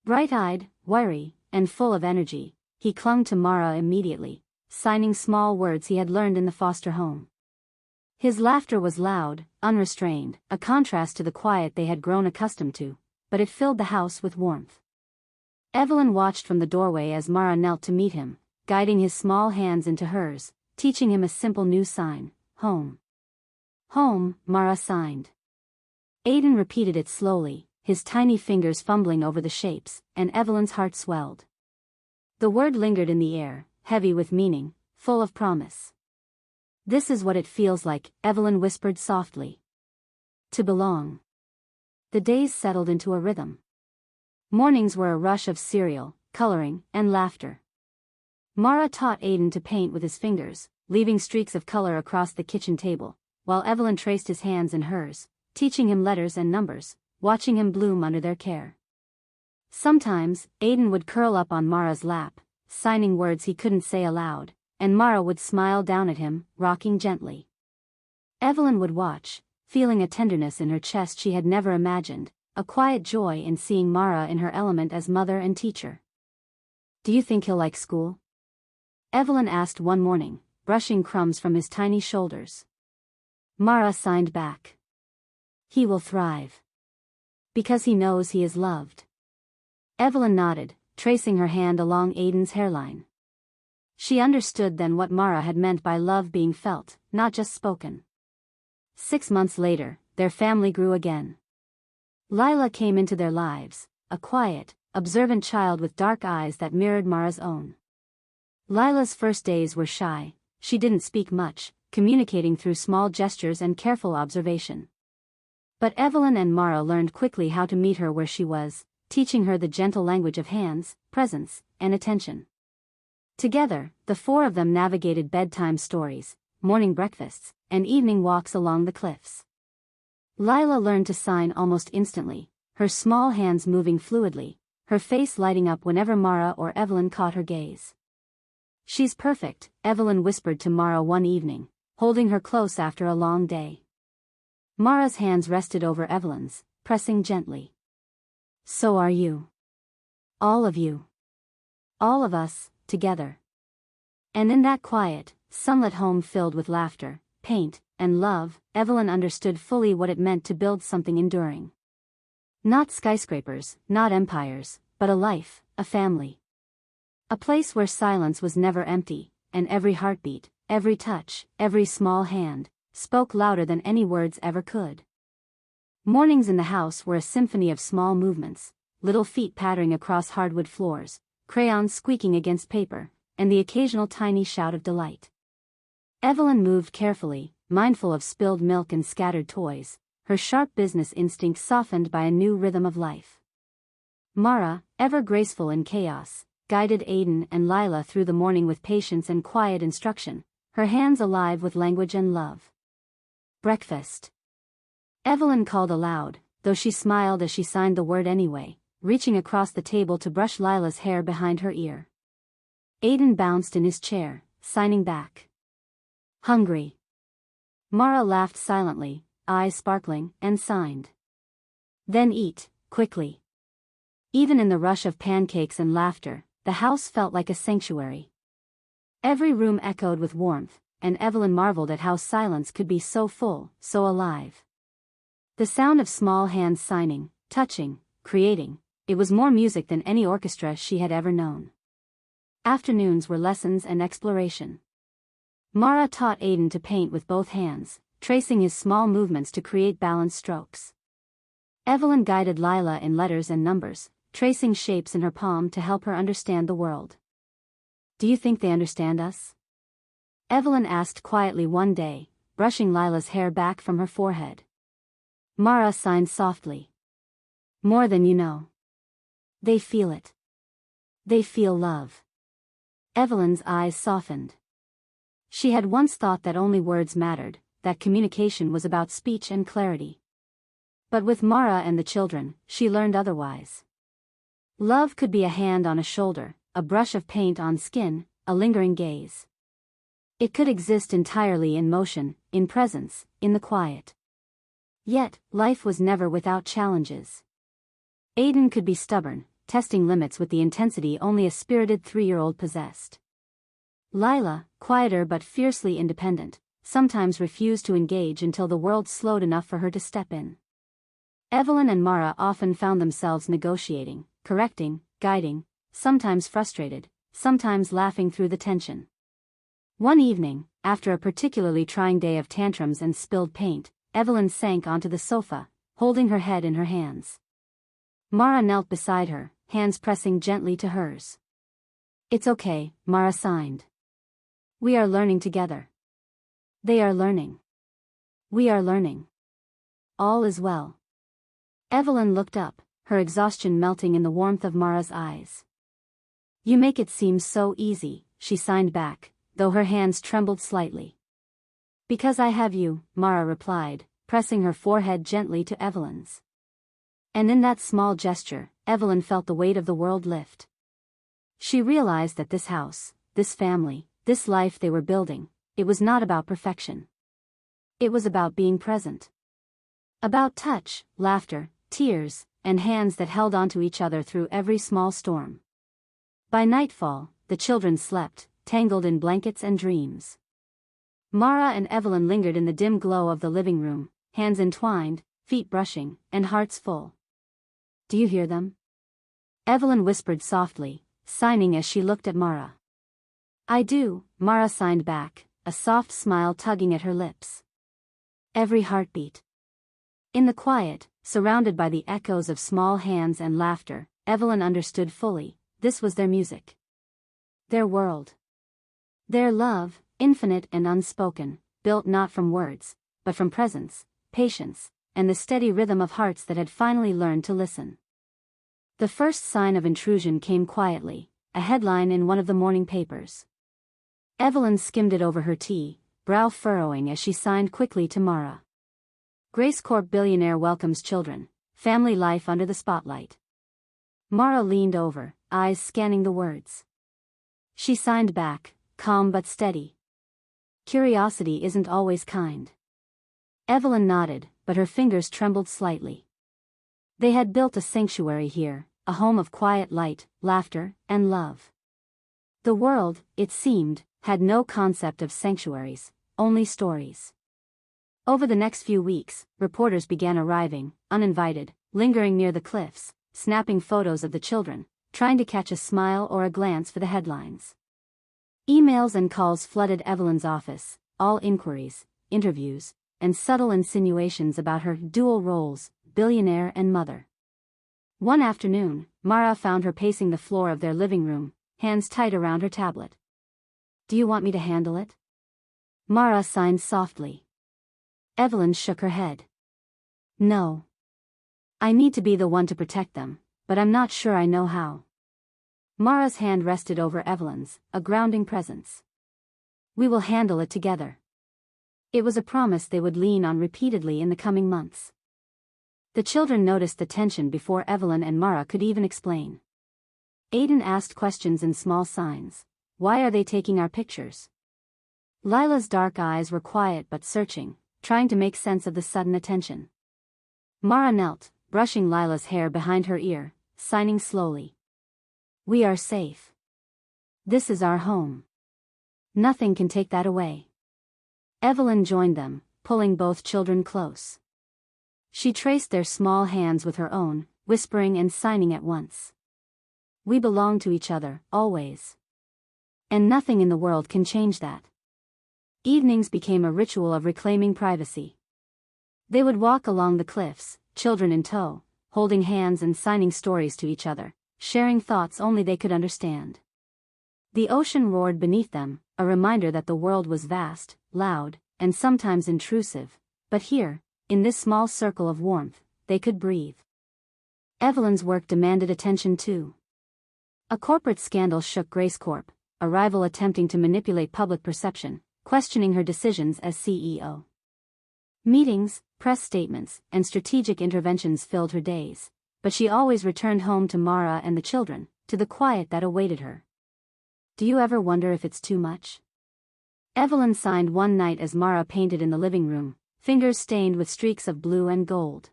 Bright-eyed, wiry, and full of energy, he clung to Mara immediately, signing small words he had learned in the foster home. His laughter was loud, unrestrained, a contrast to the quiet they had grown accustomed to, but it filled the house with warmth. Evelyn watched from the doorway as Mara knelt to meet him, guiding his small hands into hers, teaching him a simple new sign, home. "Home," Mara signed. Aiden repeated it slowly, his tiny fingers fumbling over the shapes, and Evelyn's heart swelled. The word lingered in the air, heavy with meaning, full of promise. "This is what it feels like," Evelyn whispered softly. "To belong." The days settled into a rhythm. Mornings were a rush of cereal, coloring, and laughter. Mara taught Aiden to paint with his fingers, leaving streaks of color across the kitchen table, while Evelyn traced his hands in hers, teaching him letters and numbers, watching him bloom under their care. Sometimes, Aiden would curl up on Mara's lap, signing words he couldn't say aloud, and Mara would smile down at him, rocking gently. Evelyn would watch, feeling a tenderness in her chest she had never imagined, a quiet joy in seeing Mara in her element as mother and teacher. "Do you think he'll like school?" Evelyn asked one morning, brushing crumbs from his tiny shoulders. Mara signed back. "He will thrive. Because he knows he is loved." Evelyn nodded, tracing her hand along Aiden's hairline. She understood then what Mara had meant by love being felt, not just spoken. 6 months later, their family grew again. Lila came into their lives, a quiet, observant child with dark eyes that mirrored Mara's own. Lila's first days were shy, she didn't speak much, communicating through small gestures and careful observation. But Evelyn and Mara learned quickly how to meet her where she was, teaching her the gentle language of hands, presence, and attention. Together, the 4 of them navigated bedtime stories, morning breakfasts, and evening walks along the cliffs. Lila learned to sign almost instantly, her small hands moving fluidly, her face lighting up whenever Mara or Evelyn caught her gaze. "She's perfect," Evelyn whispered to Mara one evening, holding her close after a long day. Mara's hands rested over Evelyn's, pressing gently. "So are you. All of you. All of us, together." And in that quiet, sunlit home filled with laughter, paint, and love, Evelyn understood fully what it meant to build something enduring. Not skyscrapers, not empires, but a life, a family. A place where silence was never empty, and every heartbeat, every touch, every small hand, spoke louder than any words ever could. Mornings in the house were a symphony of small movements, little feet pattering across hardwood floors, crayons squeaking against paper, and the occasional tiny shout of delight. Evelyn moved carefully, mindful of spilled milk and scattered toys, her sharp business instinct softened by a new rhythm of life. Mara, ever graceful in chaos, guided Aiden and Lila through the morning with patience and quiet instruction, her hands alive with language and love. "Breakfast." Evelyn called aloud, though she smiled as she signed the word anyway, reaching across the table to brush Lila's hair behind her ear. Aiden bounced in his chair, signing back. "Hungry." Mara laughed silently, eyes sparkling, and signed. "Then eat, quickly." Even in the rush of pancakes and laughter, the house felt like a sanctuary. Every room echoed with warmth, and Evelyn marveled at how silence could be so full, so alive. The sound of small hands signing, touching, creating, it was more music than any orchestra she had ever known. Afternoons were lessons and exploration. Mara taught Aiden to paint with both hands, tracing his small movements to create balanced strokes. Evelyn guided Lila in letters and numbers, tracing shapes in her palm to help her understand the world. "Do you think they understand us?" Evelyn asked quietly one day, brushing Lila's hair back from her forehead. Mara signed softly. "More than you know. They feel it. They feel love." Evelyn's eyes softened. She had once thought that only words mattered, that communication was about speech and clarity. But with Mara and the children, she learned otherwise. Love could be a hand on a shoulder, a brush of paint on skin, a lingering gaze. It could exist entirely in motion, in presence, in the quiet. Yet, life was never without challenges. Aiden could be stubborn, testing limits with the intensity only a spirited 3-year-old possessed. Lila, quieter but fiercely independent, sometimes refused to engage until the world slowed enough for her to step in. Evelyn and Mara often found themselves negotiating, correcting, guiding, sometimes frustrated, sometimes laughing through the tension. One evening, after a particularly trying day of tantrums and spilled paint, Evelyn sank onto the sofa, holding her head in her hands. Mara knelt beside her, hands pressing gently to hers. "It's okay," Mara signed. "We are learning together. They are learning. We are learning. All is well." Evelyn looked up, her exhaustion melting in the warmth of Mara's eyes. "You make it seem so easy," she signed back, though her hands trembled slightly. "Because I have you," Mara replied, pressing her forehead gently to Evelyn's. And in that small gesture, Evelyn felt the weight of the world lift. She realized that this house, this family, this life they were building, it was not about perfection. It was about being present. About touch, laughter, tears, and hands that held onto each other through every small storm. By nightfall, the children slept, tangled in blankets and dreams. Mara and Evelyn lingered in the dim glow of the living room, hands entwined, feet brushing, and hearts full. "Do you hear them?" Evelyn whispered softly, signing as she looked at Mara. "I do," Mara signed back, a soft smile tugging at her lips. "Every heartbeat." In the quiet, surrounded by the echoes of small hands and laughter, Evelyn understood fully, this was their music. Their world. Their love, infinite and unspoken, built not from words, but from presence, patience, and the steady rhythm of hearts that had finally learned to listen. The first sign of intrusion came quietly, a headline in one of the morning papers. Evelyn skimmed it over her tea, brow furrowing as she signed quickly to Mara. Grace Corp billionaire welcomes children. Family life under the spotlight. Mara leaned over, eyes scanning the words. She signed back, calm but steady. Curiosity isn't always kind. Evelyn nodded, but her fingers trembled slightly. They had built a sanctuary here, a home of quiet light, laughter, and love. The world, it seemed, had no concept of sanctuaries, only stories. Over the next few weeks, reporters began arriving, uninvited, lingering near the cliffs, snapping photos of the children, trying to catch a smile or a glance for the headlines. Emails and calls flooded Evelyn's office, all inquiries, interviews, and subtle insinuations about her dual roles, billionaire and mother. One afternoon, Mara found her pacing the floor of their living room, hands tight around her tablet. "Do you want me to handle it?" Mara signed softly. Evelyn shook her head. "No. I need to be the one to protect them, but I'm not sure I know how." Mara's hand rested over Evelyn's, a grounding presence. "We will handle it together." It was a promise they would lean on repeatedly in the coming months. The children noticed the tension before Evelyn and Mara could even explain. Aiden asked questions in small signs. "Why are they taking our pictures?" Lila's dark eyes were quiet but searching, trying to make sense of the sudden attention. Mara knelt, brushing Lila's hair behind her ear, signing slowly. "We are safe. This is our home. Nothing can take that away." Evelyn joined them, pulling both children close. She traced their small hands with her own, whispering and signing at once. "We belong to each other, always. And nothing in the world can change that." Evenings became a ritual of reclaiming privacy. They would walk along the cliffs, children in tow, holding hands and signing stories to each other, sharing thoughts only they could understand. The ocean roared beneath them, a reminder that the world was vast, loud, and sometimes intrusive, but here, in this small circle of warmth, they could breathe. Evelyn's work demanded attention too. A corporate scandal shook Grace Corp, a rival attempting to manipulate public perception, questioning her decisions as CEO. Meetings, press statements, and strategic interventions filled her days, but she always returned home to Mara and the children, to the quiet that awaited her. "Do you ever wonder if it's too much?" Evelyn signed one night as Mara painted in the living room, fingers stained with streaks of blue and gold.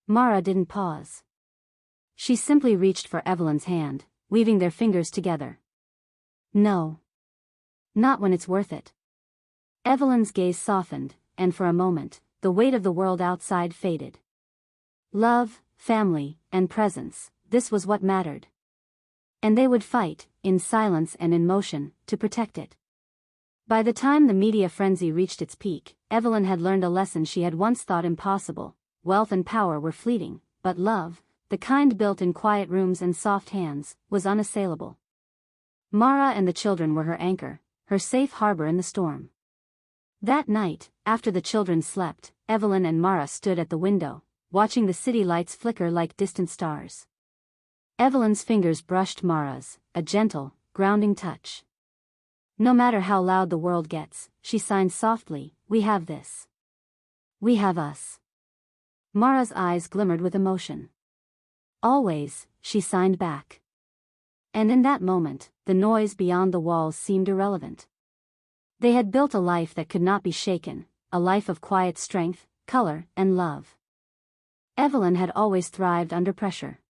Mara didn't pause. She simply reached for Evelyn's hand, weaving their fingers together. "No. Not when it's worth it." Evelyn's gaze softened, and for a moment, the weight of the world outside faded. Love, family, and presence, this was what mattered. And they would fight, in silence and in motion, to protect it. By the time the media frenzy reached its peak, Evelyn had learned a lesson she had once thought impossible. Wealth and power were fleeting, but love, the kind built in quiet rooms and soft hands, was unassailable. Mara and the children were her anchor, her safe harbor in the storm. That night, after the children slept, Evelyn and Mara stood at the window, watching the city lights flicker like distant stars. Evelyn's fingers brushed Mara's, a gentle, grounding touch. "No matter how loud the world gets," she signed softly, "we have this. We have us." Mara's eyes glimmered with emotion. "Always," she signed back. And in that moment, the noise beyond the walls seemed irrelevant. They had built a life that could not be shaken, a life of quiet strength, color, and love. Evelyn had always thrived under pressure.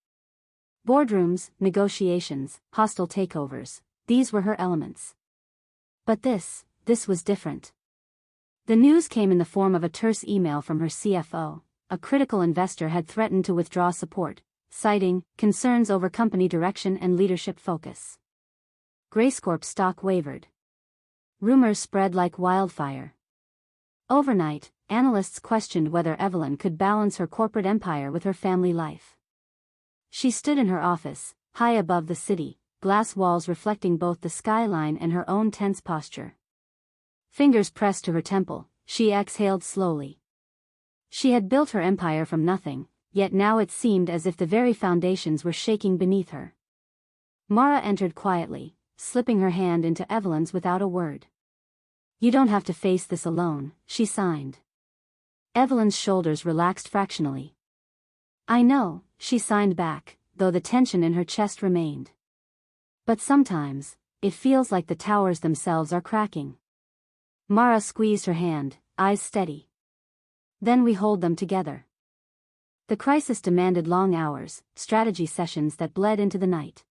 Boardrooms, negotiations, hostile takeovers, these were her elements. But this was different. The news came in the form of a terse email from her CFO. A critical investor had threatened to withdraw support, citing concerns over company direction and leadership focus. Grace Corp's stock wavered. Rumors spread like wildfire. Overnight, analysts questioned whether Evelyn could balance her corporate empire with her family life. She stood in her office, high above the city, glass walls reflecting both the skyline and her own tense posture. Fingers pressed to her temple, she exhaled slowly. She had built her empire from nothing, yet now it seemed as if the very foundations were shaking beneath her. Mara entered quietly, slipping her hand into Evelyn's without a word. You don't have to face this alone, she signed. Evelyn's shoulders relaxed fractionally. I know, she signed back, though the tension in her chest remained. But sometimes, it feels like the towers themselves are cracking. Mara squeezed her hand, eyes steady. Then we hold them together. The crisis demanded long hours, strategy sessions that bled into the night.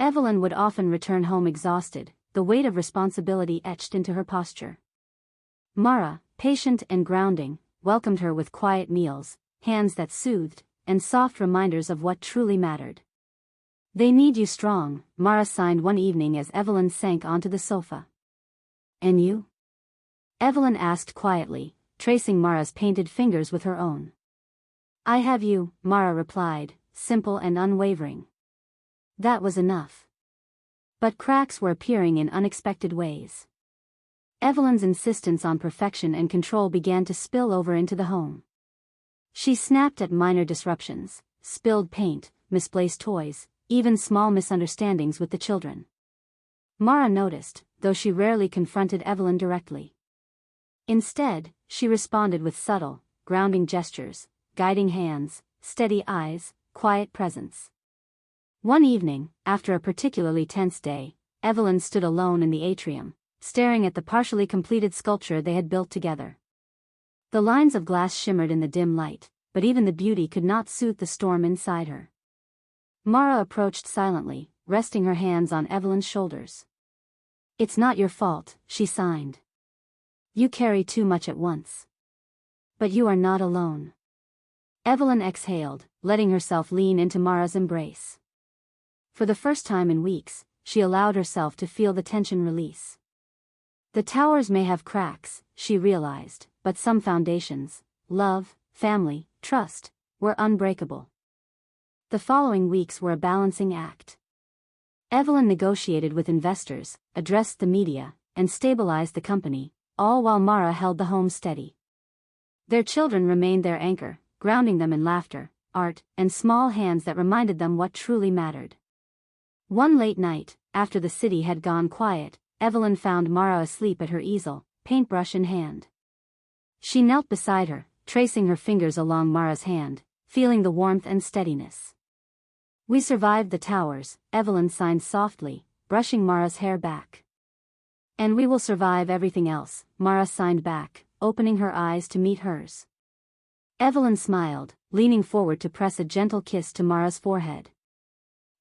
Evelyn would often return home exhausted, the weight of responsibility etched into her posture. Mara, patient and grounding, welcomed her with quiet meals, hands that soothed, and soft reminders of what truly mattered. They need you strong, Mara signed one evening as Evelyn sank onto the sofa. And you? Evelyn asked quietly, tracing Mara's painted fingers with her own. I have you, Mara replied, simple and unwavering. That was enough. But cracks were appearing in unexpected ways. Evelyn's insistence on perfection and control began to spill over into the home. She snapped at minor disruptions, spilled paint, misplaced toys, even small misunderstandings with the children. Mara noticed, though she rarely confronted Evelyn directly. Instead, she responded with subtle, grounding gestures, guiding hands, steady eyes, quiet presence. One evening, after a particularly tense day, Evelyn stood alone in the atrium, staring at the partially completed sculpture they had built together. The lines of glass shimmered in the dim light, but even the beauty could not soothe the storm inside her. Mara approached silently, resting her hands on Evelyn's shoulders. It's not your fault, she signed. You carry too much at once. But you are not alone. Evelyn exhaled, letting herself lean into Mara's embrace. For the first time in weeks, she allowed herself to feel the tension release. The towers may have cracks, she realized, but some foundations, love, family, trust, were unbreakable. The following weeks were a balancing act. Evelyn negotiated with investors, addressed the media, and stabilized the company, all while Mara held the home steady. Their children remained their anchor, grounding them in laughter, art, and small hands that reminded them what truly mattered. One late night, after the city had gone quiet, Evelyn found Mara asleep at her easel, paintbrush in hand. She knelt beside her, tracing her fingers along Mara's hand, feeling the warmth and steadiness. We survived the towers, Evelyn signed softly, brushing Mara's hair back. And we will survive everything else, Mara signed back, opening her eyes to meet hers. Evelyn smiled, leaning forward to press a gentle kiss to Mara's forehead.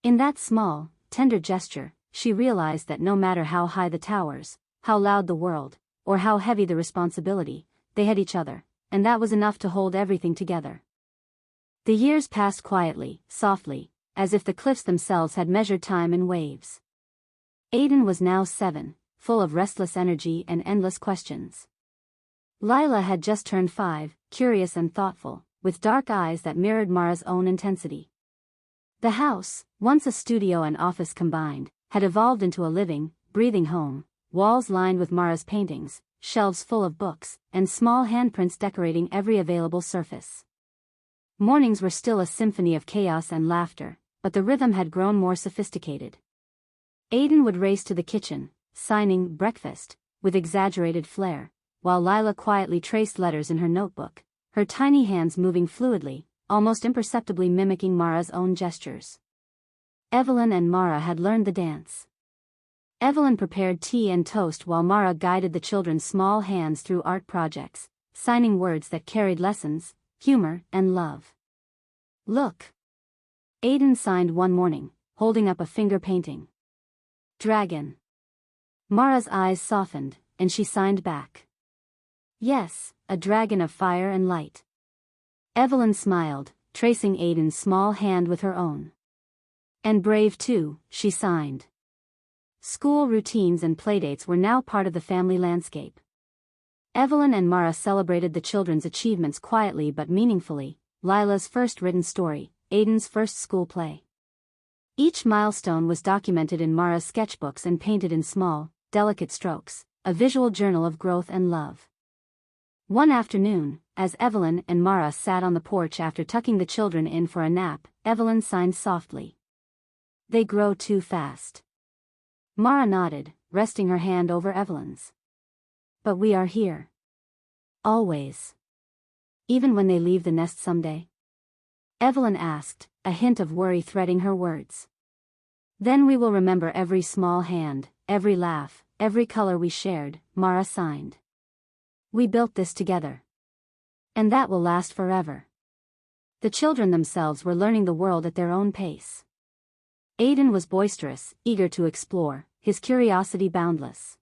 In that small, tender gesture, she realized that no matter how high the towers, how loud the world, or how heavy the responsibility, they had each other, and that was enough to hold everything together. The years passed quietly, softly, as if the cliffs themselves had measured time in waves. Aiden was now 7, full of restless energy and endless questions. Lila had just turned 5, curious and thoughtful, with dark eyes that mirrored Mara's own intensity. The house, once a studio and office combined, had evolved into a living, breathing home, walls lined with Mara's paintings, shelves full of books, and small handprints decorating every available surface. Mornings were still a symphony of chaos and laughter, but the rhythm had grown more sophisticated. Aiden would race to the kitchen, signing breakfast, with exaggerated flair, while Lila quietly traced letters in her notebook, her tiny hands moving fluidly, almost imperceptibly mimicking Mara's own gestures. Evelyn and Mara had learned the dance. Evelyn prepared tea and toast while Mara guided the children's small hands through art projects, signing words that carried lessons, humor, and love. Look. Aiden signed one morning, holding up a finger painting. Dragon. Mara's eyes softened, and she signed back. Yes, a dragon of fire and light. Evelyn smiled, tracing Aiden's small hand with her own. And brave too, she signed. School routines and playdates were now part of the family landscape. Evelyn and Mara celebrated the children's achievements quietly but meaningfully, Lila's first written story, Aiden's first school play. Each milestone was documented in Mara's sketchbooks and painted in small, delicate strokes, a visual journal of growth and love. One afternoon, as Evelyn and Mara sat on the porch after tucking the children in for a nap, Evelyn signed softly. They grow too fast. Mara nodded, resting her hand over Evelyn's. But we are here. Always. Even when they leave the nest someday? Evelyn asked, a hint of worry threading her words. Then we will remember every small hand, every laugh, every color we shared, Mara signed. We built this together. And that will last forever. The children themselves were learning the world at their own pace. Aiden was boisterous, eager to explore, his curiosity boundless.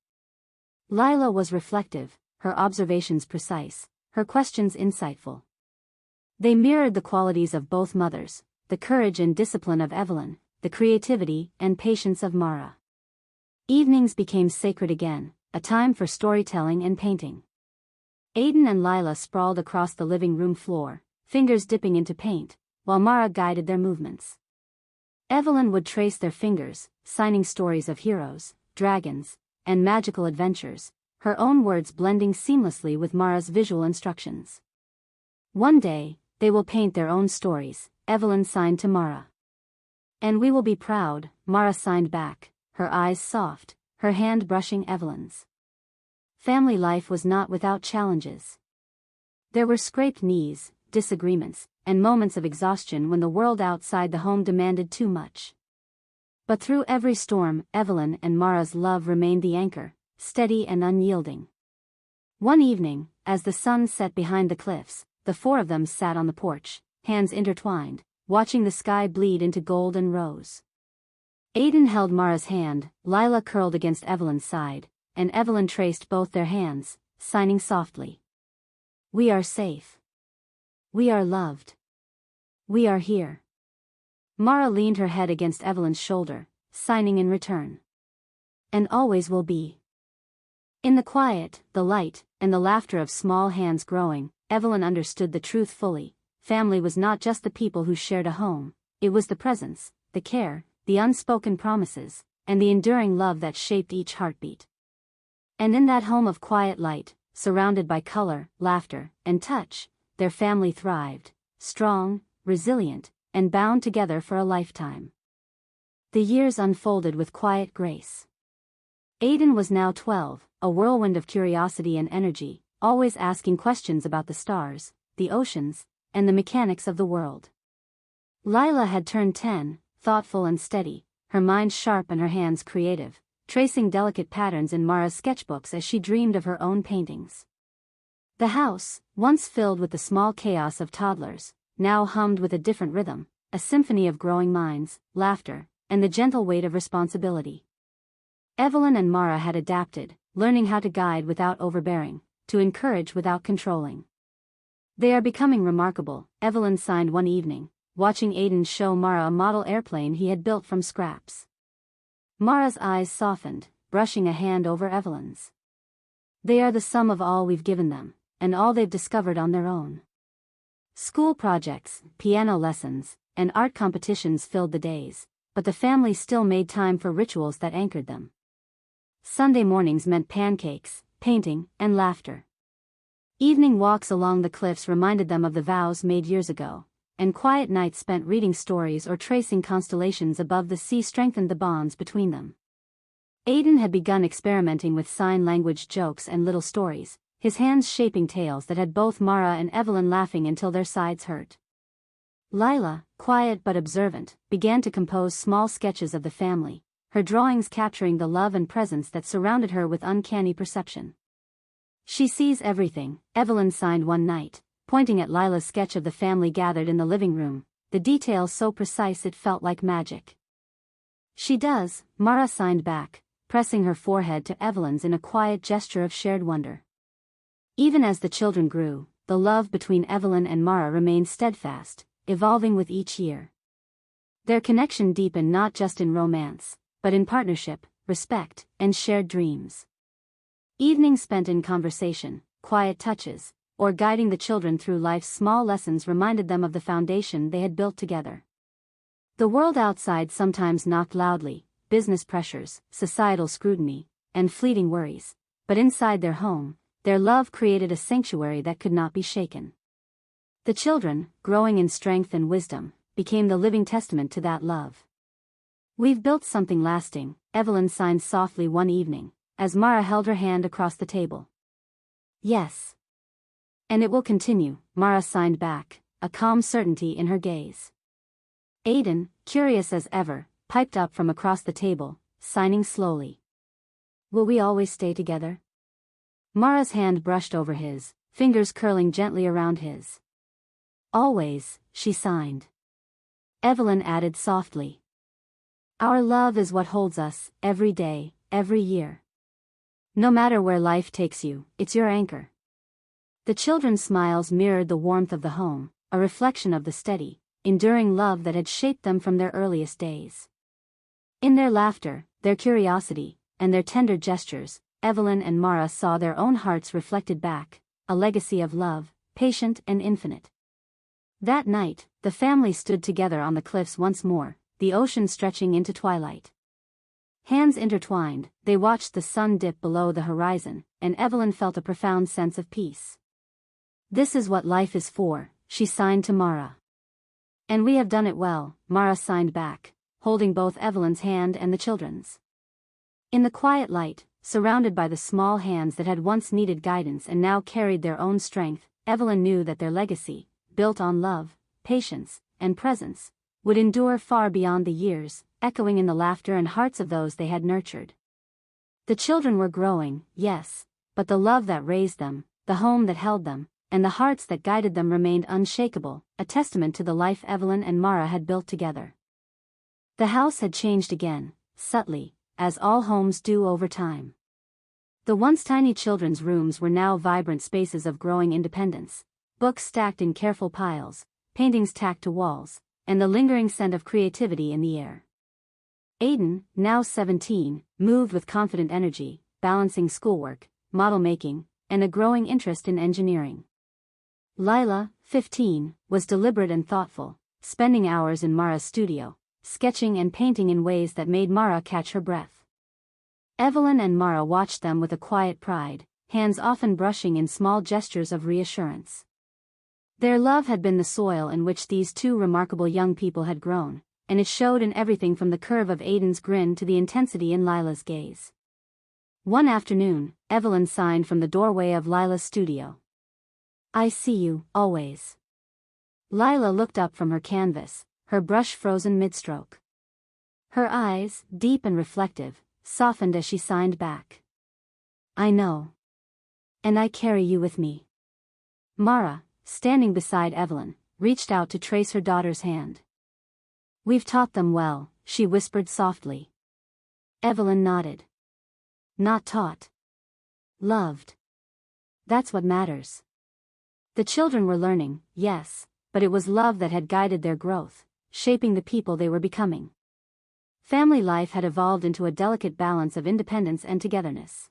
Lila was reflective, her observations precise, her questions insightful. They mirrored the qualities of both mothers, the courage and discipline of Evelyn, the creativity and patience of Mara. Evenings became sacred again, a time for storytelling and painting. Aiden and Lila sprawled across the living room floor, fingers dipping into paint, while Mara guided their movements. Evelyn would trace their fingers, signing stories of heroes, dragons, and magical adventures, her own words blending seamlessly with Mara's visual instructions. One day, they will paint their own stories, Evelyn signed to Mara. And we will be proud, Mara signed back, her eyes soft, her hand brushing Evelyn's. Family life was not without challenges. There were scraped knees, disagreements, and moments of exhaustion when the world outside the home demanded too much. But through every storm, Evelyn and Mara's love remained the anchor, steady and unyielding. One evening, as the sun set behind the cliffs, the four of them sat on the porch, hands intertwined, watching the sky bleed into gold and rose. Aiden held Mara's hand, Lila curled against Evelyn's side, and Evelyn traced both their hands, signing softly. We are safe. We are loved. We are here. Mara leaned her head against Evelyn's shoulder, signing in return. And always will be. In the quiet, the light, and the laughter of small hands growing, Evelyn understood the truth fully. Family was not just the people who shared a home, it was the presence, the care, the unspoken promises, and the enduring love that shaped each heartbeat. And in that home of quiet light, surrounded by color, laughter, and touch, their family thrived, strong, resilient, and bound together for a lifetime. The years unfolded with quiet grace. Aiden was now 12, a whirlwind of curiosity and energy, always asking questions about the stars, the oceans, and the mechanics of the world. Lila had turned 10, thoughtful and steady, her mind sharp and her hands creative, tracing delicate patterns in Mara's sketchbooks as she dreamed of her own paintings. The house, once filled with the small chaos of toddlers, now hummed with a different rhythm, a symphony of growing minds, laughter, and the gentle weight of responsibility. Evelyn and Mara had adapted, learning how to guide without overbearing, to encourage without controlling. They are becoming remarkable, Evelyn signed one evening, watching Aiden show Mara a model airplane he had built from scraps. Mara's eyes softened, brushing a hand over Evelyn's. They are the sum of all we've given them, and all they've discovered on their own. School projects, piano lessons, and art competitions filled the days, but the family still made time for rituals that anchored them. Sunday mornings meant pancakes, painting, and laughter. Evening walks along the cliffs reminded them of the vows made years ago, and quiet nights spent reading stories or tracing constellations above the sea strengthened the bonds between them. Aiden had begun experimenting with sign language jokes and little stories, his hands shaping tales that had both Mara and Evelyn laughing until their sides hurt. Lila, quiet but observant, began to compose small sketches of the family, her drawings capturing the love and presence that surrounded her with uncanny perception. She sees everything, Evelyn signed one night, pointing at Lila's sketch of the family gathered in the living room, the details so precise it felt like magic. She does, Mara signed back, pressing her forehead to Evelyn's in a quiet gesture of shared wonder. Even as the children grew, the love between Evelyn and Mara remained steadfast, evolving with each year. Their connection deepened not just in romance, but in partnership, respect, and shared dreams. Evenings spent in conversation, quiet touches, or guiding the children through life's small lessons reminded them of the foundation they had built together. The world outside sometimes knocked loudly, business pressures, societal scrutiny, and fleeting worries, but inside their home, their love created a sanctuary that could not be shaken. The children, growing in strength and wisdom, became the living testament to that love. We've built something lasting, Evelyn signed softly one evening, as Mara held her hand across the table. Yes. And it will continue, Mara signed back, a calm certainty in her gaze. Aiden, curious as ever, piped up from across the table, signing slowly. Will we always stay together? Mara's hand brushed over his, fingers curling gently around his. Always, she signed. Evelyn added softly. Our love is what holds us, every day, every year. No matter where life takes you, it's your anchor. The children's smiles mirrored the warmth of the home, a reflection of the steady, enduring love that had shaped them from their earliest days. In their laughter, their curiosity, and their tender gestures, Evelyn and Mara saw their own hearts reflected back, a legacy of love, patient and infinite. That night, the family stood together on the cliffs once more, the ocean stretching into twilight. Hands intertwined, they watched the sun dip below the horizon, and Evelyn felt a profound sense of peace. This is what life is for, she signed to Mara. And we have done it well, Mara signed back, holding both Evelyn's hand and the children's. In the quiet light, surrounded by the small hands that had once needed guidance and now carried their own strength, Evelyn knew that their legacy, built on love, patience, and presence, would endure far beyond the years, echoing in the laughter and hearts of those they had nurtured. The children were growing, yes, but the love that raised them, the home that held them, and the hearts that guided them remained unshakable, a testament to the life Evelyn and Mara had built together. The house had changed again, subtly, as all homes do over time. The once tiny children's rooms were now vibrant spaces of growing independence, books stacked in careful piles, paintings tacked to walls, and the lingering scent of creativity in the air. Aiden, now 17, moved with confident energy, balancing schoolwork, model making, and a growing interest in engineering. Lila, 15, was deliberate and thoughtful, spending hours in Mara's studio, sketching and painting in ways that made Mara catch her breath. Evelyn and Mara watched them with a quiet pride, hands often brushing in small gestures of reassurance. Their love had been the soil in which these two remarkable young people had grown, and it showed in everything from the curve of Aiden's grin to the intensity in Lila's gaze. One afternoon, Evelyn signed from the doorway of Lila's studio. I see you, always. Lila looked up from her canvas, her brush frozen mid-stroke. Her eyes, deep and reflective, softened as she signed back. I know. And I carry you with me. Mara, standing beside Evelyn, reached out to trace her daughter's hand. We've taught them well, she whispered softly. Evelyn nodded. Not taught. Loved. That's what matters. The children were learning, yes, but it was love that had guided their growth, shaping the people they were becoming. Family life had evolved into a delicate balance of independence and togetherness.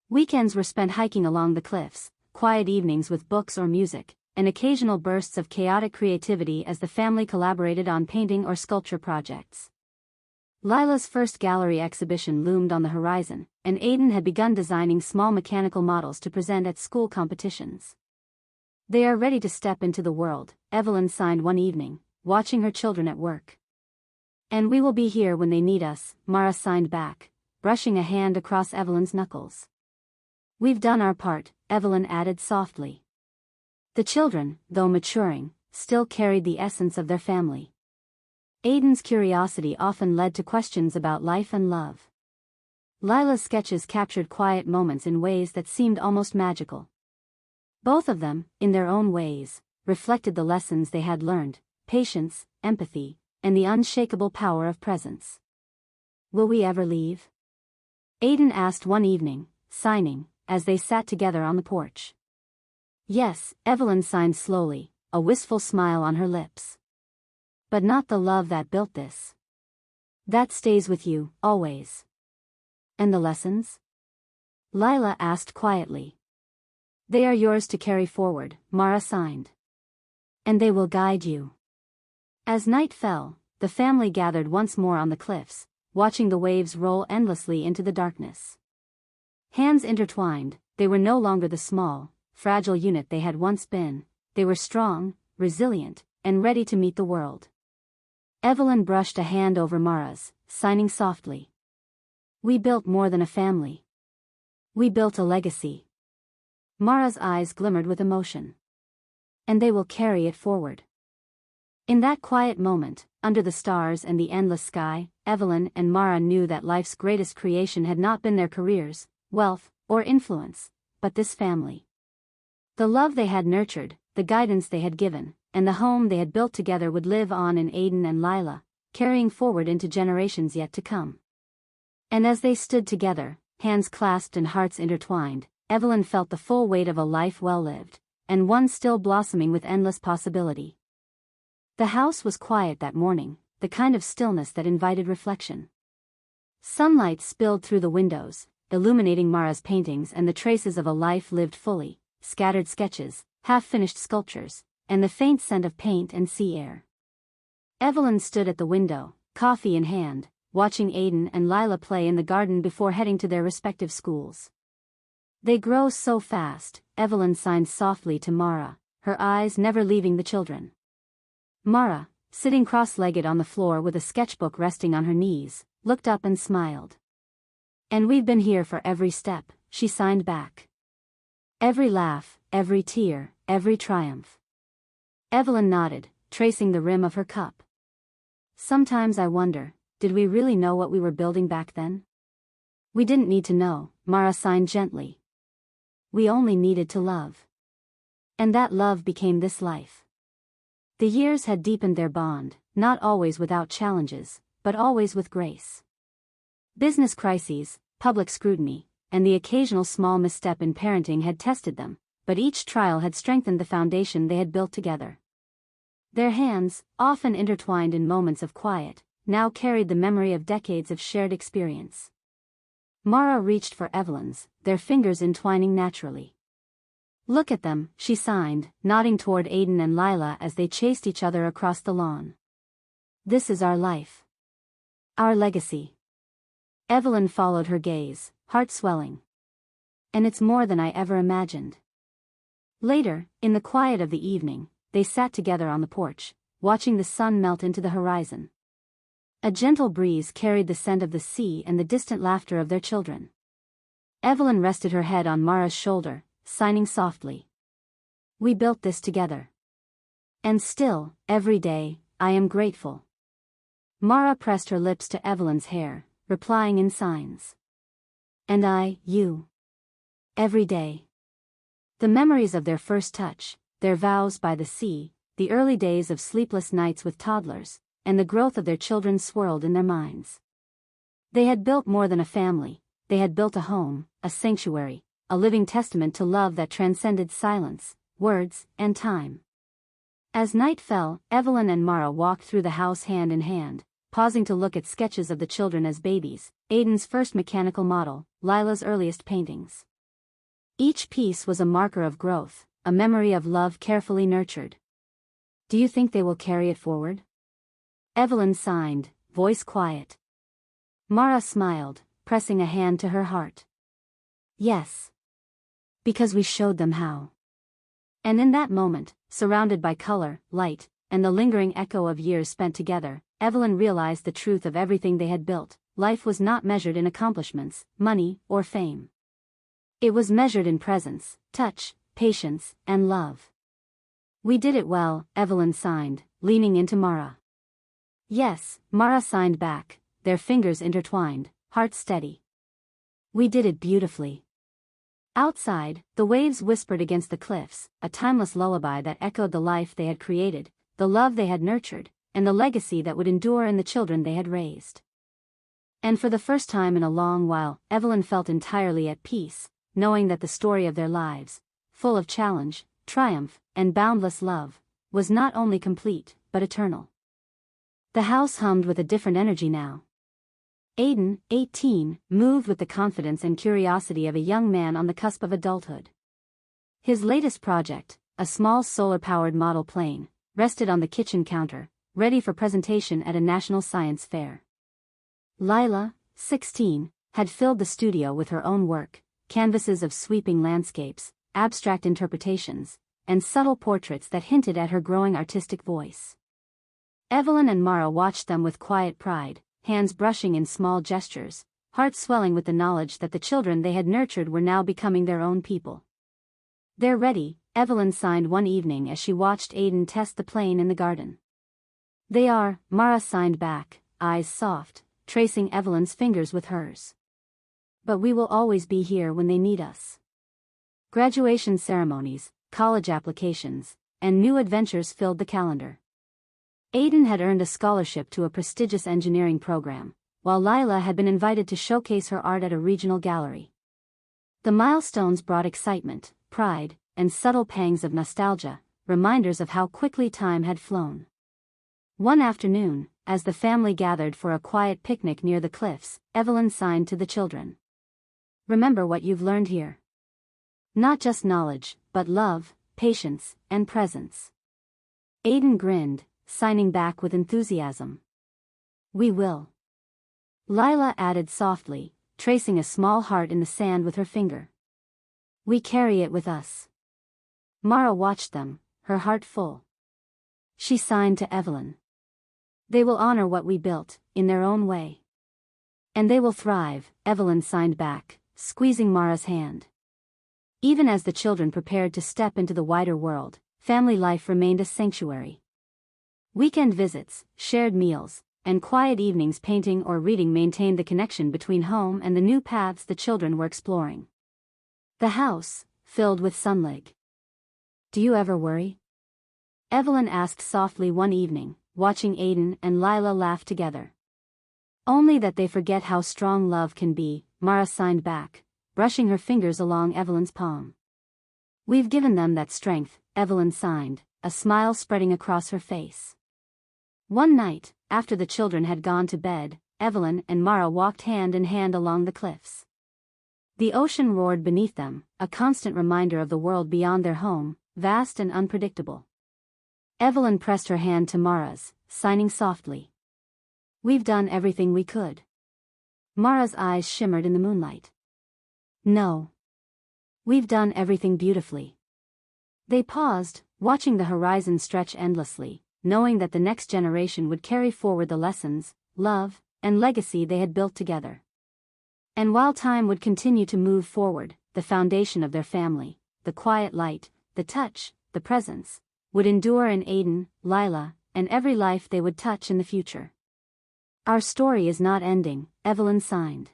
Weekends were spent hiking along the cliffs, quiet evenings with books or music, and occasional bursts of chaotic creativity as the family collaborated on painting or sculpture projects. Lila's first gallery exhibition loomed on the horizon, and Aiden had begun designing small mechanical models to present at school competitions. They are ready to step into the world, Evelyn signed one evening, watching her children at work. And we will be here when they need us, Mara signed back, brushing a hand across Evelyn's knuckles. We've done our part, Evelyn added softly. The children, though maturing, still carried the essence of their family. Aiden's curiosity often led to questions about life and love. Lila's sketches captured quiet moments in ways that seemed almost magical. Both of them, in their own ways, reflected the lessons they had learned, patience, empathy, and the unshakable power of presence. Will we ever leave? Aiden asked one evening, signing, as they sat together on the porch. Yes, Evelyn signed slowly, a wistful smile on her lips. But not the love that built this. That stays with you, always. And the lessons? Lila asked quietly. They are yours to carry forward, Mara signed. And they will guide you. As night fell, the family gathered once more on the cliffs, watching the waves roll endlessly into the darkness. Hands intertwined, they were no longer the small, fragile unit they had once been. They were strong, resilient, and ready to meet the world. Evelyn brushed a hand over Mara's, signing softly. We built more than a family. We built a legacy. Mara's eyes glimmered with emotion. And they will carry it forward. In that quiet moment, under the stars and the endless sky, Evelyn and Mara knew that life's greatest creation had not been their careers, wealth, or influence, but this family. The love they had nurtured, the guidance they had given, and the home they had built together would live on in Aiden and Lila, carrying forward into generations yet to come. And as they stood together, hands clasped and hearts intertwined, Evelyn felt the full weight of a life well lived, and one still blossoming with endless possibility. The house was quiet that morning, the kind of stillness that invited reflection. Sunlight spilled through the windows, illuminating Mara's paintings and the traces of a life lived fully, scattered sketches, half-finished sculptures, and the faint scent of paint and sea air. Evelyn stood at the window, coffee in hand, watching Aiden and Lila play in the garden before heading to their respective schools. "They grow so fast," Evelyn signed softly to Mara, her eyes never leaving the children. Mara, sitting cross-legged on the floor with a sketchbook resting on her knees, looked up and smiled. "And we've been here for every step," she signed back. "Every laugh, every tear, every triumph." Evelyn nodded, tracing the rim of her cup. "Sometimes I wonder, did we really know what we were building back then?" "We didn't need to know," Mara signed gently. "We only needed to love. And that love became this life." The years had deepened their bond, not always without challenges, but always with grace. Business crises, public scrutiny, and the occasional small misstep in parenting had tested them, but each trial had strengthened the foundation they had built together. Their hands, often intertwined in moments of quiet, now carried the memory of decades of shared experience. Mara reached for Evelyn's, their fingers entwining naturally. "Look at them," she signed, nodding toward Aiden and Lila as they chased each other across the lawn. "This is our life. Our legacy." Evelyn followed her gaze, heart swelling. "And it's more than I ever imagined." Later, in the quiet of the evening, they sat together on the porch, watching the sun melt into the horizon. A gentle breeze carried the scent of the sea and the distant laughter of their children. Evelyn rested her head on Mara's shoulder, signing softly. "We built this together. And still, every day, I am grateful." Mara pressed her lips to Evelyn's hair, replying in signs. "And I, you. Every day." The memories of their first touch, their vows by the sea, the early days of sleepless nights with toddlers, and the growth of their children swirled in their minds. They had built more than a family, they had built a home, a sanctuary, a living testament to love that transcended silence, words, and time. As night fell, Evelyn and Mara walked through the house hand in hand, pausing to look at sketches of the children as babies, Aiden's first mechanical model, Lila's earliest paintings. Each piece was a marker of growth, a memory of love carefully nurtured. "Do you think they will carry it forward?" Evelyn signed, voice quiet. Mara smiled, pressing a hand to her heart. "Yes. Because we showed them how." And in that moment, surrounded by color, light, and the lingering echo of years spent together, Evelyn realized the truth of everything they had built. Life was not measured in accomplishments, money, or fame. It was measured in presence, touch, patience, and love. "We did it well," Evelyn signed, leaning into Mara. "Yes," Mara signed back, their fingers intertwined, hearts steady. "We did it beautifully." Outside, the waves whispered against the cliffs, a timeless lullaby that echoed the life they had created, the love they had nurtured, and the legacy that would endure in the children they had raised. And for the first time in a long while, Evelyn felt entirely at peace, knowing that the story of their lives, full of challenge, triumph, and boundless love, was not only complete, but eternal. The house hummed with a different energy now. Aiden, 18, moved with the confidence and curiosity of a young man on the cusp of adulthood. His latest project, a small solar-powered model plane, rested on the kitchen counter, ready for presentation at a national science fair. Lila, 16, had filled the studio with her own work, canvases of sweeping landscapes, abstract interpretations, and subtle portraits that hinted at her growing artistic voice. Evelyn and Mara watched them with quiet pride, hands brushing in small gestures, hearts swelling with the knowledge that the children they had nurtured were now becoming their own people. "They're ready," Evelyn signed one evening as she watched Aiden test the plane in the garden. "They are," Mara signed back, eyes soft, tracing Evelyn's fingers with hers. "But we will always be here when they need us." Graduation ceremonies, college applications, and new adventures filled the calendar. Aiden had earned a scholarship to a prestigious engineering program, while Lila had been invited to showcase her art at a regional gallery. The milestones brought excitement, pride, and subtle pangs of nostalgia, reminders of how quickly time had flown. One afternoon, as the family gathered for a quiet picnic near the cliffs, Evelyn signed to the children. "Remember what you've learned here. Not just knowledge, but love, patience, and presence." Aiden grinned, signing back with enthusiasm. "We will." Lila added softly, tracing a small heart in the sand with her finger. "We carry it with us." Mara watched them, her heart full. She signed to Evelyn. "They will honor what we built, in their own way. And they will thrive," Evelyn signed back, squeezing Mara's hand. Even as the children prepared to step into the wider world, family life remained a sanctuary. Weekend visits, shared meals, and quiet evenings painting or reading maintained the connection between home and the new paths the children were exploring. The house, filled with sunlight. "Do you ever worry?" Evelyn asked softly one evening, watching Aiden and Lila laugh together. "Only that they forget how strong love can be," Mara signed back, brushing her fingers along Evelyn's palm. "We've given them that strength," Evelyn signed, a smile spreading across her face. One night, after the children had gone to bed, Evelyn and Mara walked hand in hand along the cliffs. The ocean roared beneath them, a constant reminder of the world beyond their home, vast and unpredictable. Evelyn pressed her hand to Mara's, signing softly. "We've done everything we could." Mara's eyes shimmered in the moonlight. "No. We've done everything beautifully." They paused, watching the horizon stretch endlessly, knowing that the next generation would carry forward the lessons, love, and legacy they had built together. And while time would continue to move forward, the foundation of their family, the quiet light, the touch, the presence, would endure in Aiden, Lila, and every life they would touch in the future. "Our story is not ending," Evelyn signed.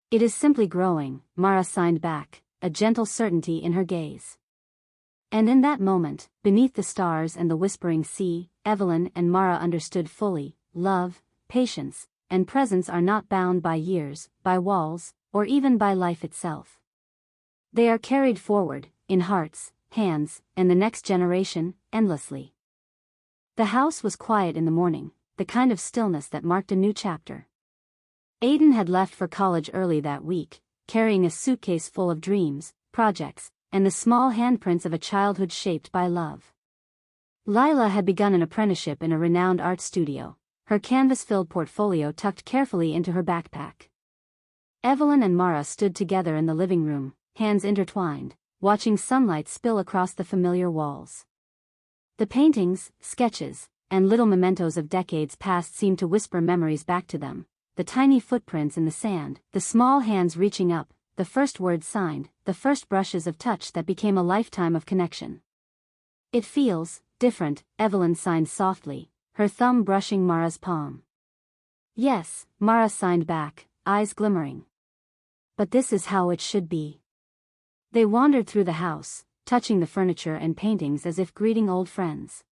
"It is simply growing," Mara signed back, a gentle certainty in her gaze. And in that moment, beneath the stars and the whispering sea, Evelyn and Mara understood fully: love, patience, and presence are not bound by years, by walls, or even by life itself. They are carried forward, in hearts, hands, and the next generation, endlessly. The house was quiet in the morning, the kind of stillness that marked a new chapter. Aiden had left for college early that week, carrying a suitcase full of dreams, projects, and the small handprints of a childhood shaped by love. Lila had begun an apprenticeship in a renowned art studio, her canvas-filled portfolio tucked carefully into her backpack. Evelyn and Mara stood together in the living room, hands intertwined, watching sunlight spill across the familiar walls. The paintings, sketches, and little mementos of decades past seemed to whisper memories back to them, the tiny footprints in the sand, the small hands reaching up, the first words signed, the first brushes of touch that became a lifetime of connection. "It feels different," Evelyn signed softly, her thumb brushing Mara's palm. "Yes," Mara signed back, eyes glimmering. "But this is how it should be." They wandered through the house, touching the furniture and paintings as if greeting old friends.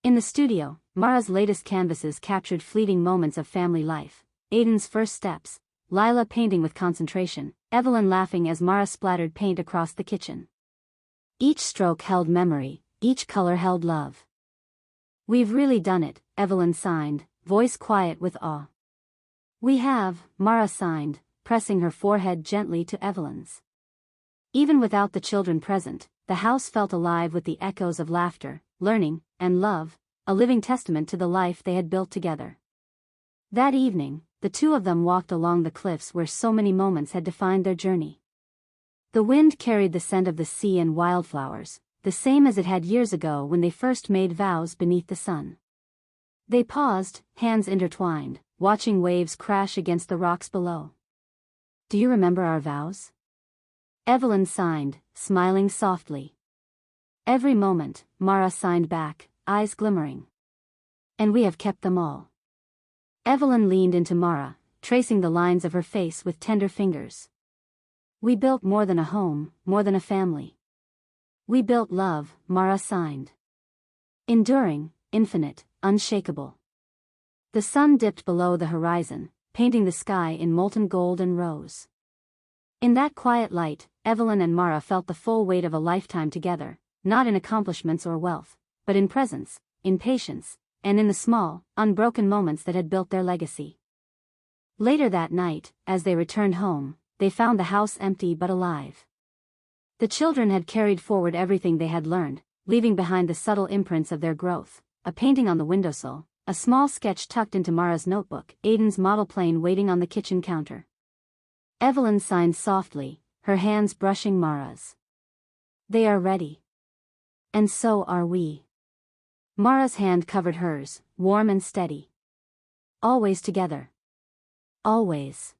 In the studio, Mara's latest canvases captured fleeting moments of family life: Aiden's first steps, Lila painting with concentration, Evelyn laughing as Mara splattered paint across the kitchen. Each stroke held memory, each color held love. "We've really done it," Evelyn signed, voice quiet with awe. "We have," Mara signed, pressing her forehead gently to Evelyn's. Even without the children present, the house felt alive with the echoes of laughter, learning, and love, a living testament to the life they had built together. That evening, the two of them walked along the cliffs where so many moments had defined their journey. The wind carried the scent of the sea and wildflowers, the same as it had years ago when they first made vows beneath the sun. They paused, hands intertwined, watching waves crash against the rocks below. "Do you remember our vows?" Evelyn signed, smiling softly. Every moment, Mara signed back, eyes glimmering. And we have kept them all. Evelyn leaned into Mara, tracing the lines of her face with tender fingers. We built more than a home, more than a family. We built love, Mara signed. Enduring, infinite, unshakable. The sun dipped below the horizon, painting the sky in molten gold and rose. In that quiet light, Evelyn and Mara felt the full weight of a lifetime together, not in accomplishments or wealth, but in presence, in patience, and in the small, unbroken moments that had built their legacy. Later that night, as they returned home, they found the house empty but alive. The children had carried forward everything they had learned, leaving behind the subtle imprints of their growth, a painting on the windowsill, a small sketch tucked into Mara's notebook, Aiden's model plane waiting on the kitchen counter. Evelyn signed softly, her hands brushing Mara's. They are ready. And so are we. Mara's hand covered hers, warm and steady. Always together. Always.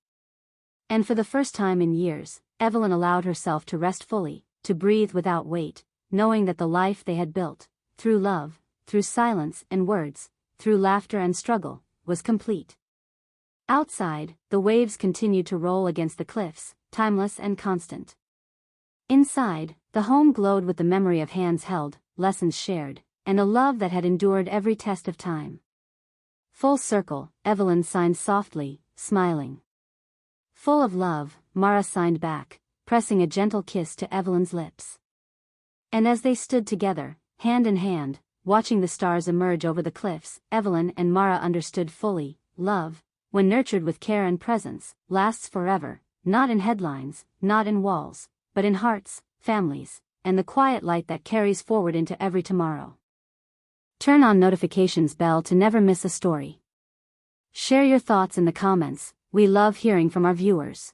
And for the first time in years, Evelyn allowed herself to rest fully, to breathe without weight, knowing that the life they had built, through love, through silence and words, through laughter and struggle, was complete. Outside, the waves continued to roll against the cliffs, timeless and constant. Inside, the home glowed with the memory of hands held, lessons shared, and a love that had endured every test of time. Full circle, Evelyn signed softly, smiling. Full of love, Mara signed back, pressing a gentle kiss to Evelyn's lips. And as they stood together, hand in hand, watching the stars emerge over the cliffs, Evelyn and Mara understood fully, love, when nurtured with care and presence, lasts forever, not in headlines, not in walls, but in hearts, families, and the quiet light that carries forward into every tomorrow. Turn on notifications bell to never miss a story. Share your thoughts in the comments, we love hearing from our viewers.